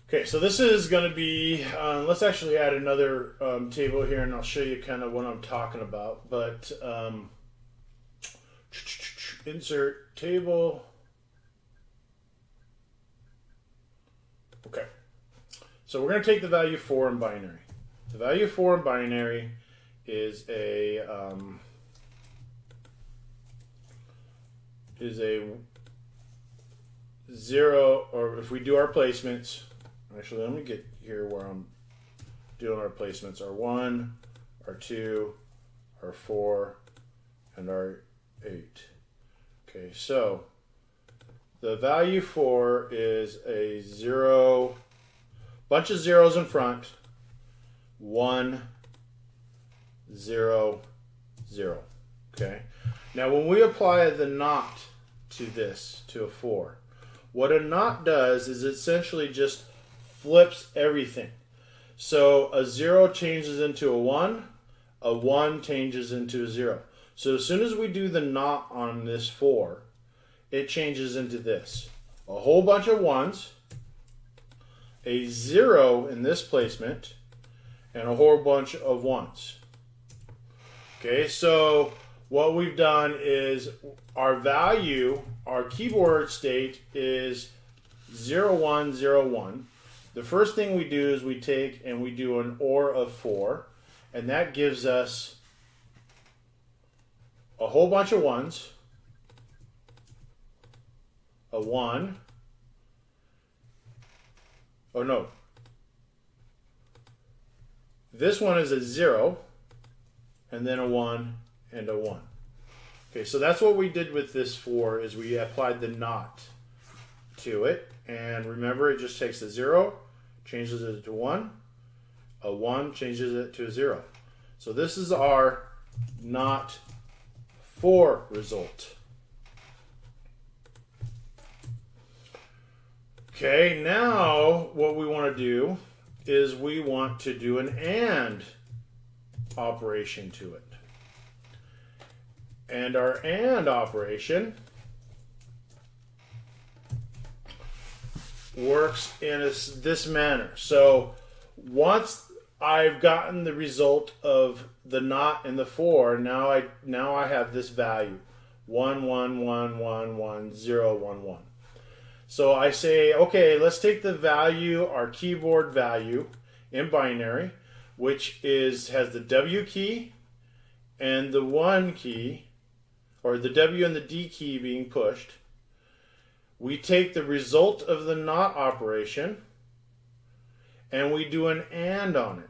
Okay, so this is going to be, let's actually add another table here and I'll show you kind of what I'm talking about. But insert table. Okay, so we're going to take the value 4 in binary. The value 4 in binary is a 0, or if we do our placements, actually let me get here where I'm doing our placements, our 1, our 2, our 4, and our 8. Okay, so the value 4 is a 0, bunch of zeros in front, 1, 0, 0. Okay, now when we apply the not to this, to a 4, what a not does is essentially just flips everything. So a 0 changes into a 1 changes into a 0. So as soon as we do the not on this 4, it changes into this. A whole bunch of 1s, a 0 in this placement, and a whole bunch of 1s. Okay, so what we've done is our value, our keyboard state is 0, 1, 0, 1. The first thing we do is we take and we do an OR of 4, and that gives us a whole bunch of 1s, a 1. Oh no. This one is a 0, and then a 1 and a 1. Okay, so that's what we did with this for, is we applied the not to it. And remember, it just takes a 0, changes it to 1. A 1 changes it to a 0. So this is our not for result. Okay, now what we want to do is we want to do an AND operation to it. And our AND operation works in this manner. So once I've gotten the result of the not and the for, now I have this value 1 1 1 1 1 0 1 1. So I say, okay, let's take the value, our keyboard value in binary, which has the W key and the 1 key, or the W and the D key being pushed. We take the result of the not operation and we do an AND on it.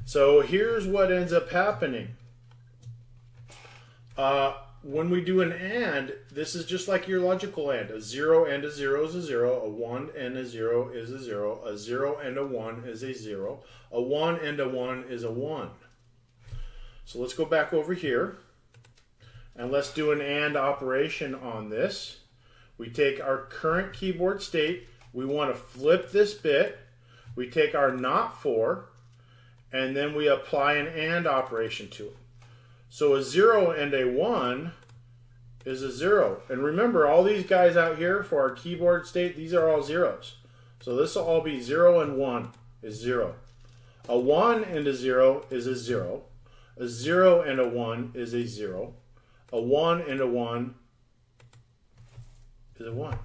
So here's what ends up happening. When we do an AND, this is just like your logical AND. A 0 and a 0 is a 0. A 1 and a 0 is a 0. A 0 and a 1 is a 0. A 1 and a 1 is a 1. So let's go back over here and let's do an AND operation on this. We take our current keyboard state. We want to flip this bit. We take our not for, and then we apply an AND operation to it. So a 0 and a 1 is a 0. And remember, all these guys out here for our keyboard state, these are all zeros. So this will all be 0 and 1 is 0. A 1 and a 0 is a 0. A 0 and a 1 is a 0. A 1 and a 1 is a 1.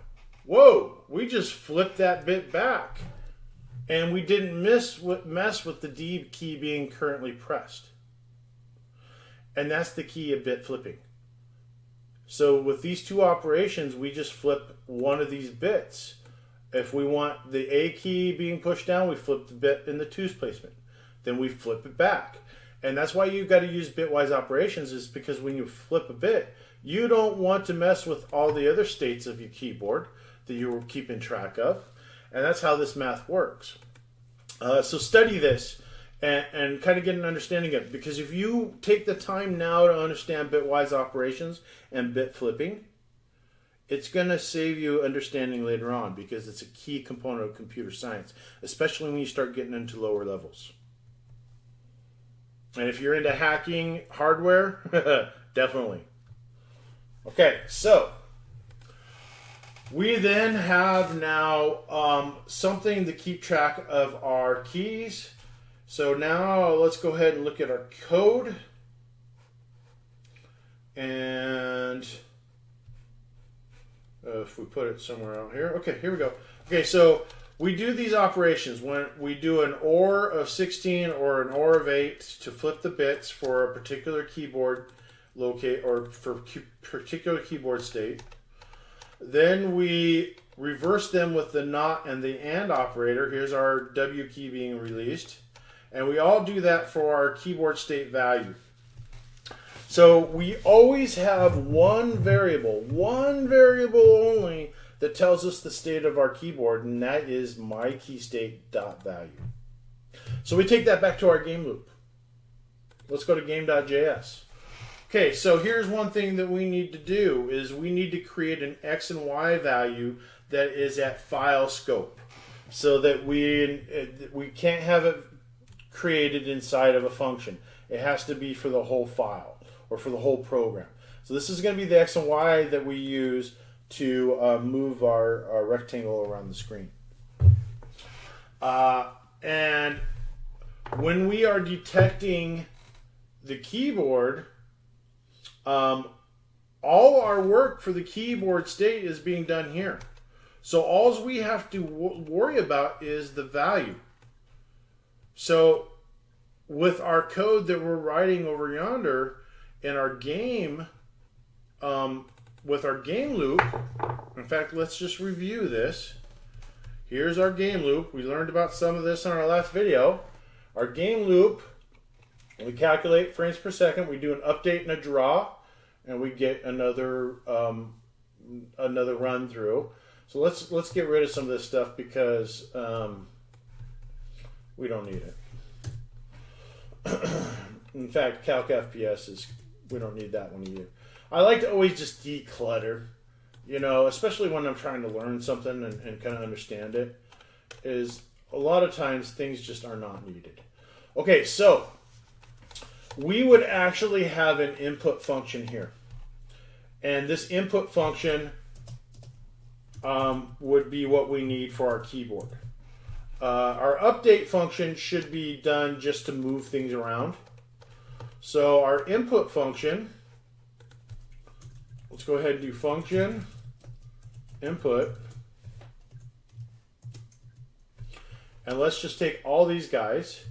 Whoa! We just flipped that bit back. And we didn't mess with the D key being currently pressed. And that's the key of bit flipping. So with these two operations, we just flip one of these bits. If we want the A key being pushed down, we flip the bit in the 2's placement. Then we flip it back. And that's why you've got to use bitwise operations, is because when you flip a bit, you don't want to mess with all the other states of your keyboard that you're keeping track of. And that's how this math works. So study this and kind of get an understanding of it. Because if you take the time now to understand bitwise operations and bit flipping, it's going to save you understanding later on, because it's a key component of computer science, especially when you start getting into lower levels. And if you're into hacking hardware, definitely. Okay, so we then have now something to keep track of our keys. So now let's go ahead and look at our code. And if we put it somewhere out here. Okay, here we go. Okay, so we do these operations when we do an OR of 16 or an OR of 8 to flip the bits for a particular keyboard locate, or for particular keyboard state. Then we reverse them with the not and the AND operator. Here's our W key being released. And we all do that for our keyboard state value. So we always have one variable only, that tells us the state of our keyboard, and that is myKeyState.value. So we take that back to our game loop. Let's go to game.js. Okay, so here's one thing that we need to do, is we need to create an X and Y value that is at file scope, so that we can't have it created inside of a function. It has to be for the whole file, or for the whole program. So this is going to be the X and Y that we use to move our rectangle around the screen. And when we are detecting the keyboard, all our work for the keyboard state is being done here. So all we have to worry about is the value. So with our code that we're writing over yonder in our game, with our game loop, in fact, let's just review this. Here's our game loop. We learned about some of this in our last video. Our game loop, we calculate frames per second. We do an update and a draw, and we get another run through. So let's get rid of some of this stuff because we don't need it. In fact, Calc FPS we don't need that one either. I like to always just declutter, you know, especially when I'm trying to learn something and kind of understand it, is a lot of times things just are not needed. Okay, so we would actually have an input function here. And this input function would be what we need for our keyboard. Our update function should be done just to move things around. So our input function, let's go ahead and do function input. And let's just take all these guys.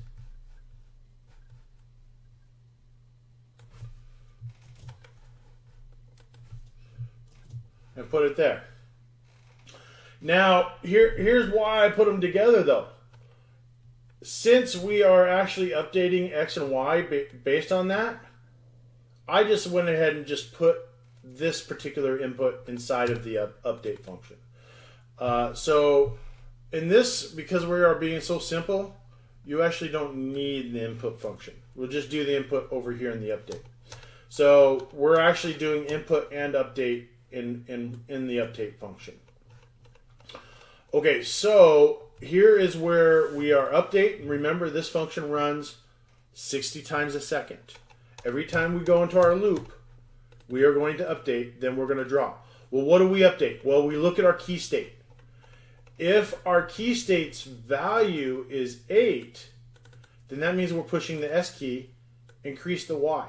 And put it there. Now, here's why I put them together, though. Since we are actually updating X and Y based on that, I just went ahead and just put this particular input inside of the update function. So in this, because we are being so simple, you actually don't need the input function. We'll just do the input over here in the update. So we're actually doing input and update in the update function. Okay, so here is where we are update. Remember, this function runs 60 times a second. Every time we go into our loop, we are going to update, then we're going to draw. Well, what do we update? Well, we look at our key state. If our key state's value is 8, then that means we're pushing the S key, increase the Y.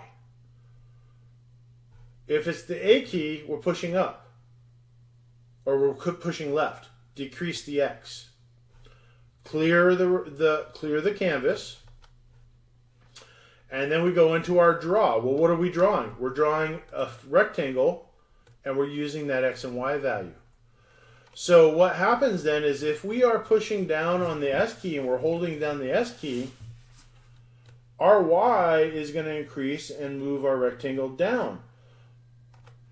If it's the A key, we're pushing up. Or we're pushing left. Decrease the X. Clear the canvas. And then we go into our draw. Well, what are we drawing? We're drawing a rectangle, and we're using that X and Y value. So what happens then is if we are pushing down on the S key and we're holding down the S key, our Y is going to increase and move our rectangle down.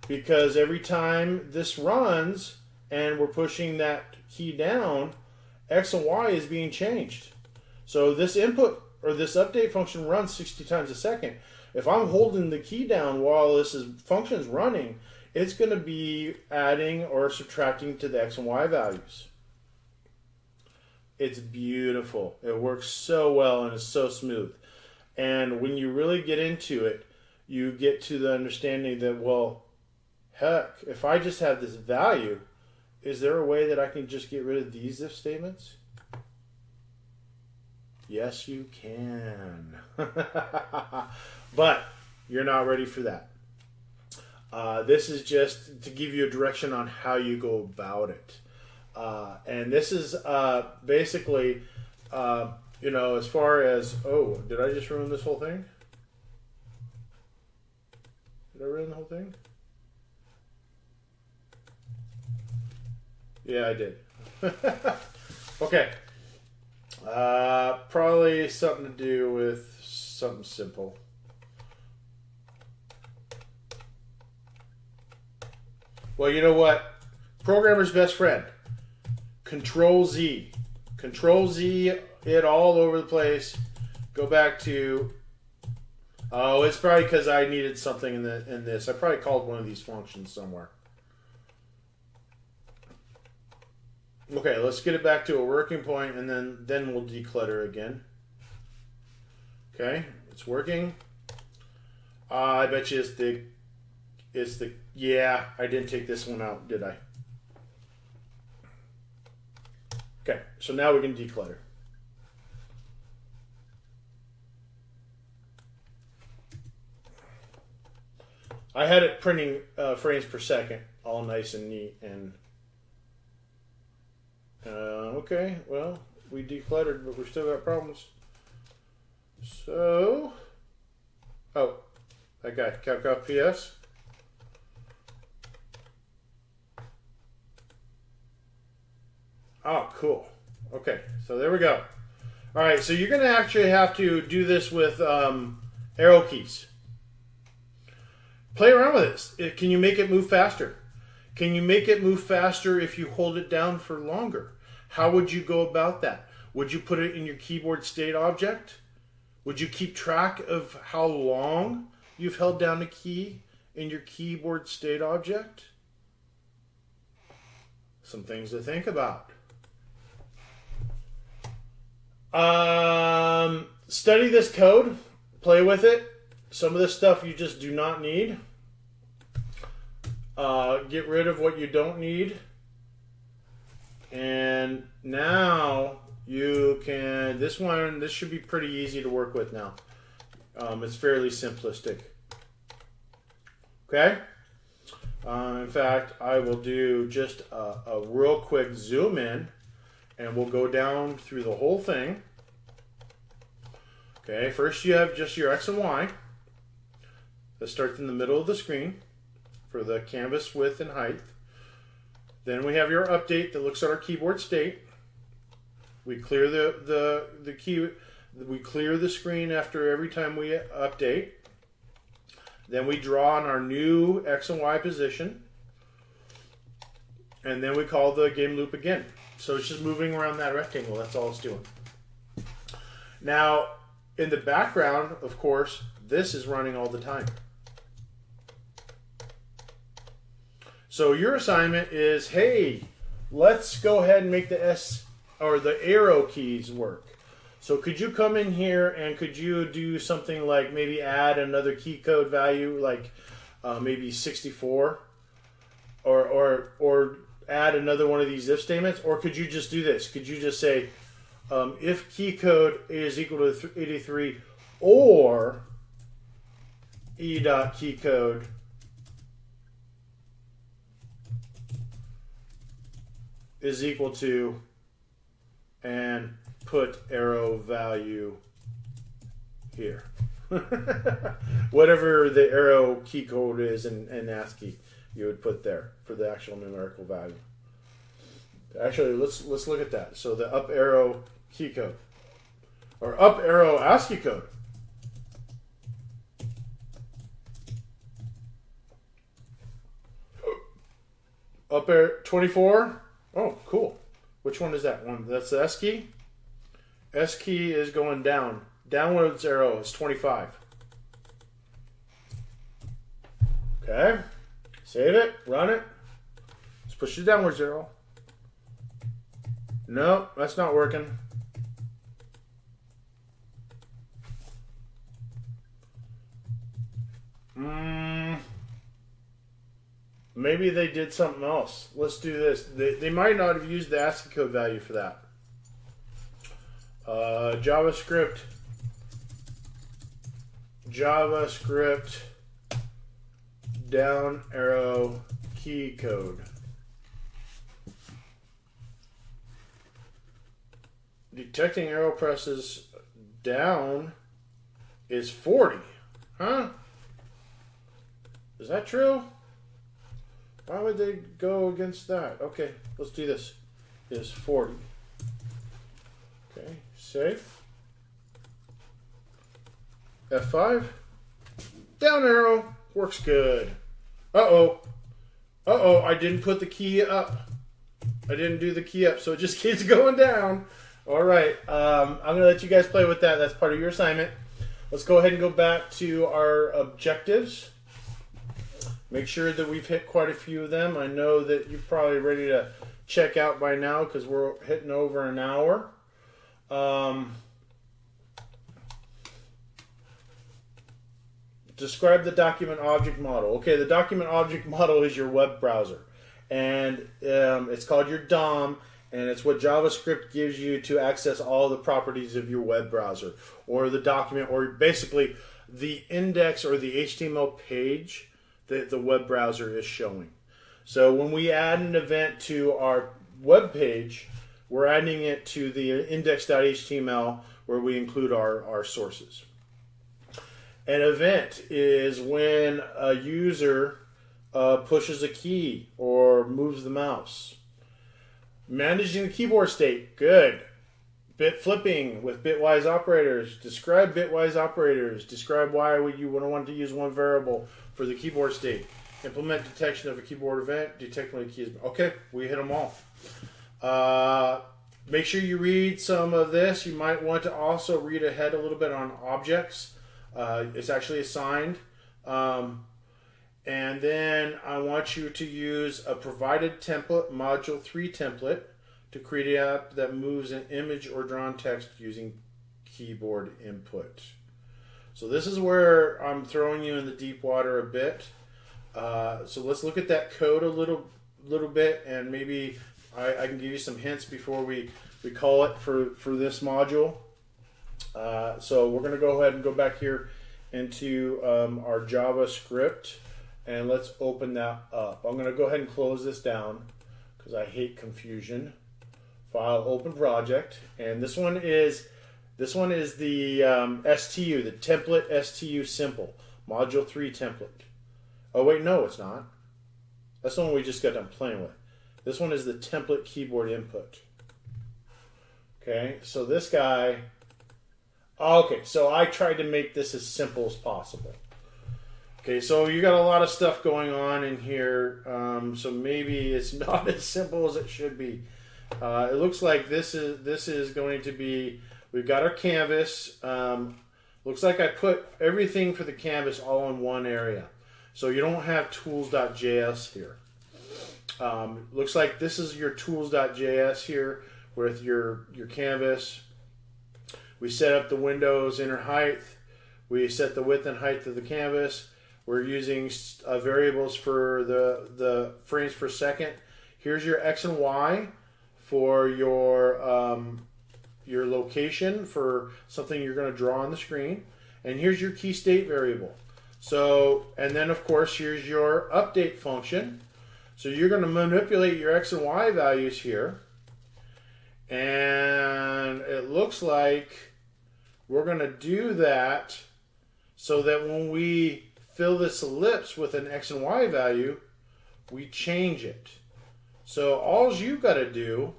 Because every time this runs and we're pushing that key down, X and Y is being changed. So this input or this update function runs 60 times a second. If I'm holding the key down while this function is running, it's going to be adding or subtracting to the X and Y values. It's beautiful. It works so well and it's so smooth. And when you really get into it, you get to the understanding that, well, heck, if I just have this value, is there a way that I can just get rid of these if statements? Yes, you can. But you're not ready for that. This is just to give you a direction on how you go about it. And this is basically, you know, as far as, oh, did I just ruin this whole thing? Did I ruin the whole thing? Yeah, I did. Okay. Probably something to do with something simple. Well, you know what? Programmer's best friend. Control Z. Control Z it all over the place. Go back to... Oh, it's probably because I needed something in this. I probably called one of these functions somewhere. Okay, let's get it back to a working point, and then we'll declutter again. Okay, it's working. I bet you it's the yeah, I didn't take this one out, did I? Okay, so now we can declutter. I had it printing frames per second, all nice and neat, and okay, well, we decluttered, but we still got problems. So, oh, that guy, Calc FPS. Oh, cool. Okay, so there we go. All right, so you're going to actually have to do this with arrow keys. Play around with this. Can you make it move faster? Can you make it move faster if you hold it down for longer? How would you go about that? Would you put it in your keyboard state object? Would you keep track of how long you've held down a key in your keyboard state object? Some things to think about. Study this code. Play with it. Some of this stuff you just do not need. Get rid of what you don't need. And now you can, this should be pretty easy to work with now. It's fairly simplistic. Okay? In fact, I will do just a real quick zoom in, and we'll go down through the whole thing. Okay, first you have just your X and Y. That starts in the middle of the screen for the canvas width and height. Then we have your update that looks at our keyboard state. We clear the key. We clear the screen after every time we update. Then we draw on our new X and Y position. And then we call the game loop again. So it's just moving around that rectangle. That's all it's doing. Now, in the background, of course, this is running all the time. So your assignment is, hey, let's go ahead and make the S or the arrow keys work. So could you come in here and could you do something like maybe add another key code value, like maybe 64, or add another one of these if statements? Or could you just do this? Could you just say if key code is equal to 83 or e.keycode is equal to, and put arrow value here. Whatever the arrow key code is in ASCII, you would put there for the actual numerical value. Actually, let's look at that. So the up arrow key code, or up arrow ASCII code. Up arrow 24. Oh, cool. Which one is that one? That's the S key. S key is going down. Downwards arrow is 25. Okay. Save it. Run it. Let's push the downwards arrow. No, that's not working. Maybe they did something else. Let's do this. They might not have used the ASCII code value for that. JavaScript down arrow key code. Detecting arrow presses down is 40. Huh? Is that true? Why would they go against that? Okay, let's do this. Is 40. Okay, save. F5. Down arrow. Works good. Uh-oh. Uh-oh, I didn't put the key up. I didn't do the key up, so it just keeps going down. All right, I'm going to let you guys play with that. That's part of your assignment. Let's go ahead and go back to our objectives. Make sure that we've hit quite a few of them. I know that you're probably ready to check out by now because we're hitting over an hour. Describe the document object model. Okay, the document object model is your web browser. And it's called your DOM. And it's what JavaScript gives you to access all the properties of your web browser. Or the document, or basically the index or the HTML page that the web browser is showing. So when we add an event to our web page, we're adding it to the index.html where we include our sources. An event is when a user pushes a key or moves the mouse. Managing the keyboard state. Good. Bit flipping with bitwise operators. Describe bitwise operators. Describe why would you want to use one variable for the keyboard state. Implement detection of a keyboard event. Detect when the key is... Okay, we hit them all. Make sure you read some of this. You might want to also read ahead a little bit on objects. It's actually assigned. And then I want you to use a provided template, module 3 template, to create an app that moves an image or drawn text using keyboard input. So this is where I'm throwing you in the deep water a bit. So let's look at that code a little bit, and maybe I can give you some hints before we call it for this module. So we're going to go ahead and go back here into our JavaScript, and let's open that up. I'm going to go ahead and close this down because I hate confusion. File, open project, and this one is the STU, the template STU simple module 3 template. Oh wait, no, it's not. That's the one we just got done playing with. This one is the template keyboard input. Okay, so this guy. Okay, so I tried to make this as simple as possible. Okay, so you got a lot of stuff going on in here, so maybe it's not as simple as it should be. It looks like this is going to be. We've got our canvas. Looks like I put everything for the canvas all in one area, so you don't have tools.js here. Looks like this is your tools.js here with your canvas. We set up the window's inner height. We set the width and height of the canvas. We're using variables for the frames per second. Here's your X and Y for your location for something you're going to draw on the screen. And here's your key state variable. So, and then of course here's your update function. So you're going to manipulate your X and Y values here. And it looks like we're going to do that so that when we fill this ellipse with an X and Y value, we change it. So all you've got to do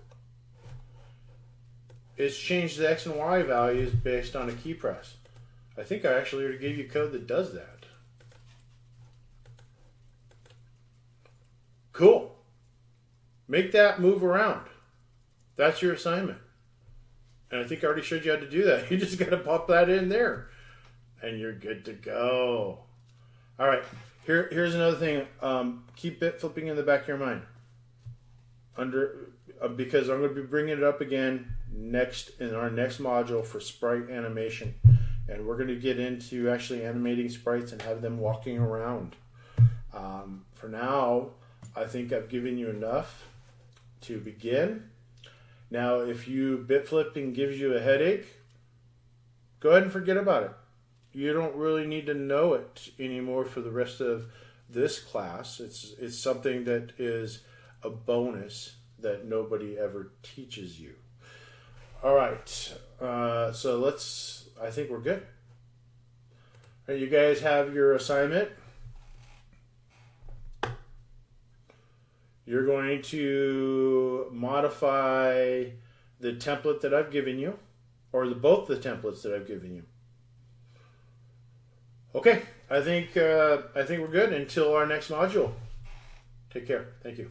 is change the X and Y values based on a key press. I think I actually already gave you code that does that. Cool. Make that move around. That's your assignment. And I think I already showed you how to do that. You just got to pop that in there and you're good to go. All right, here's another thing. Keep bit flipping in the back of your mind. Because I'm going to be bringing it up again in our next module for sprite animation. And we're going to get into actually animating sprites and have them walking around. For now, I think I've given you enough to begin. Now, if bit flipping gives you a headache, go ahead and forget about it. You don't really need to know it anymore for the rest of this class. It's something that is a bonus that nobody ever teaches you. All right, so I think we're good. All right, you guys have your assignment. You're going to modify the template that I've given you, or both the templates that I've given you. Okay, I think we're good until our next module. Take care. Thank you.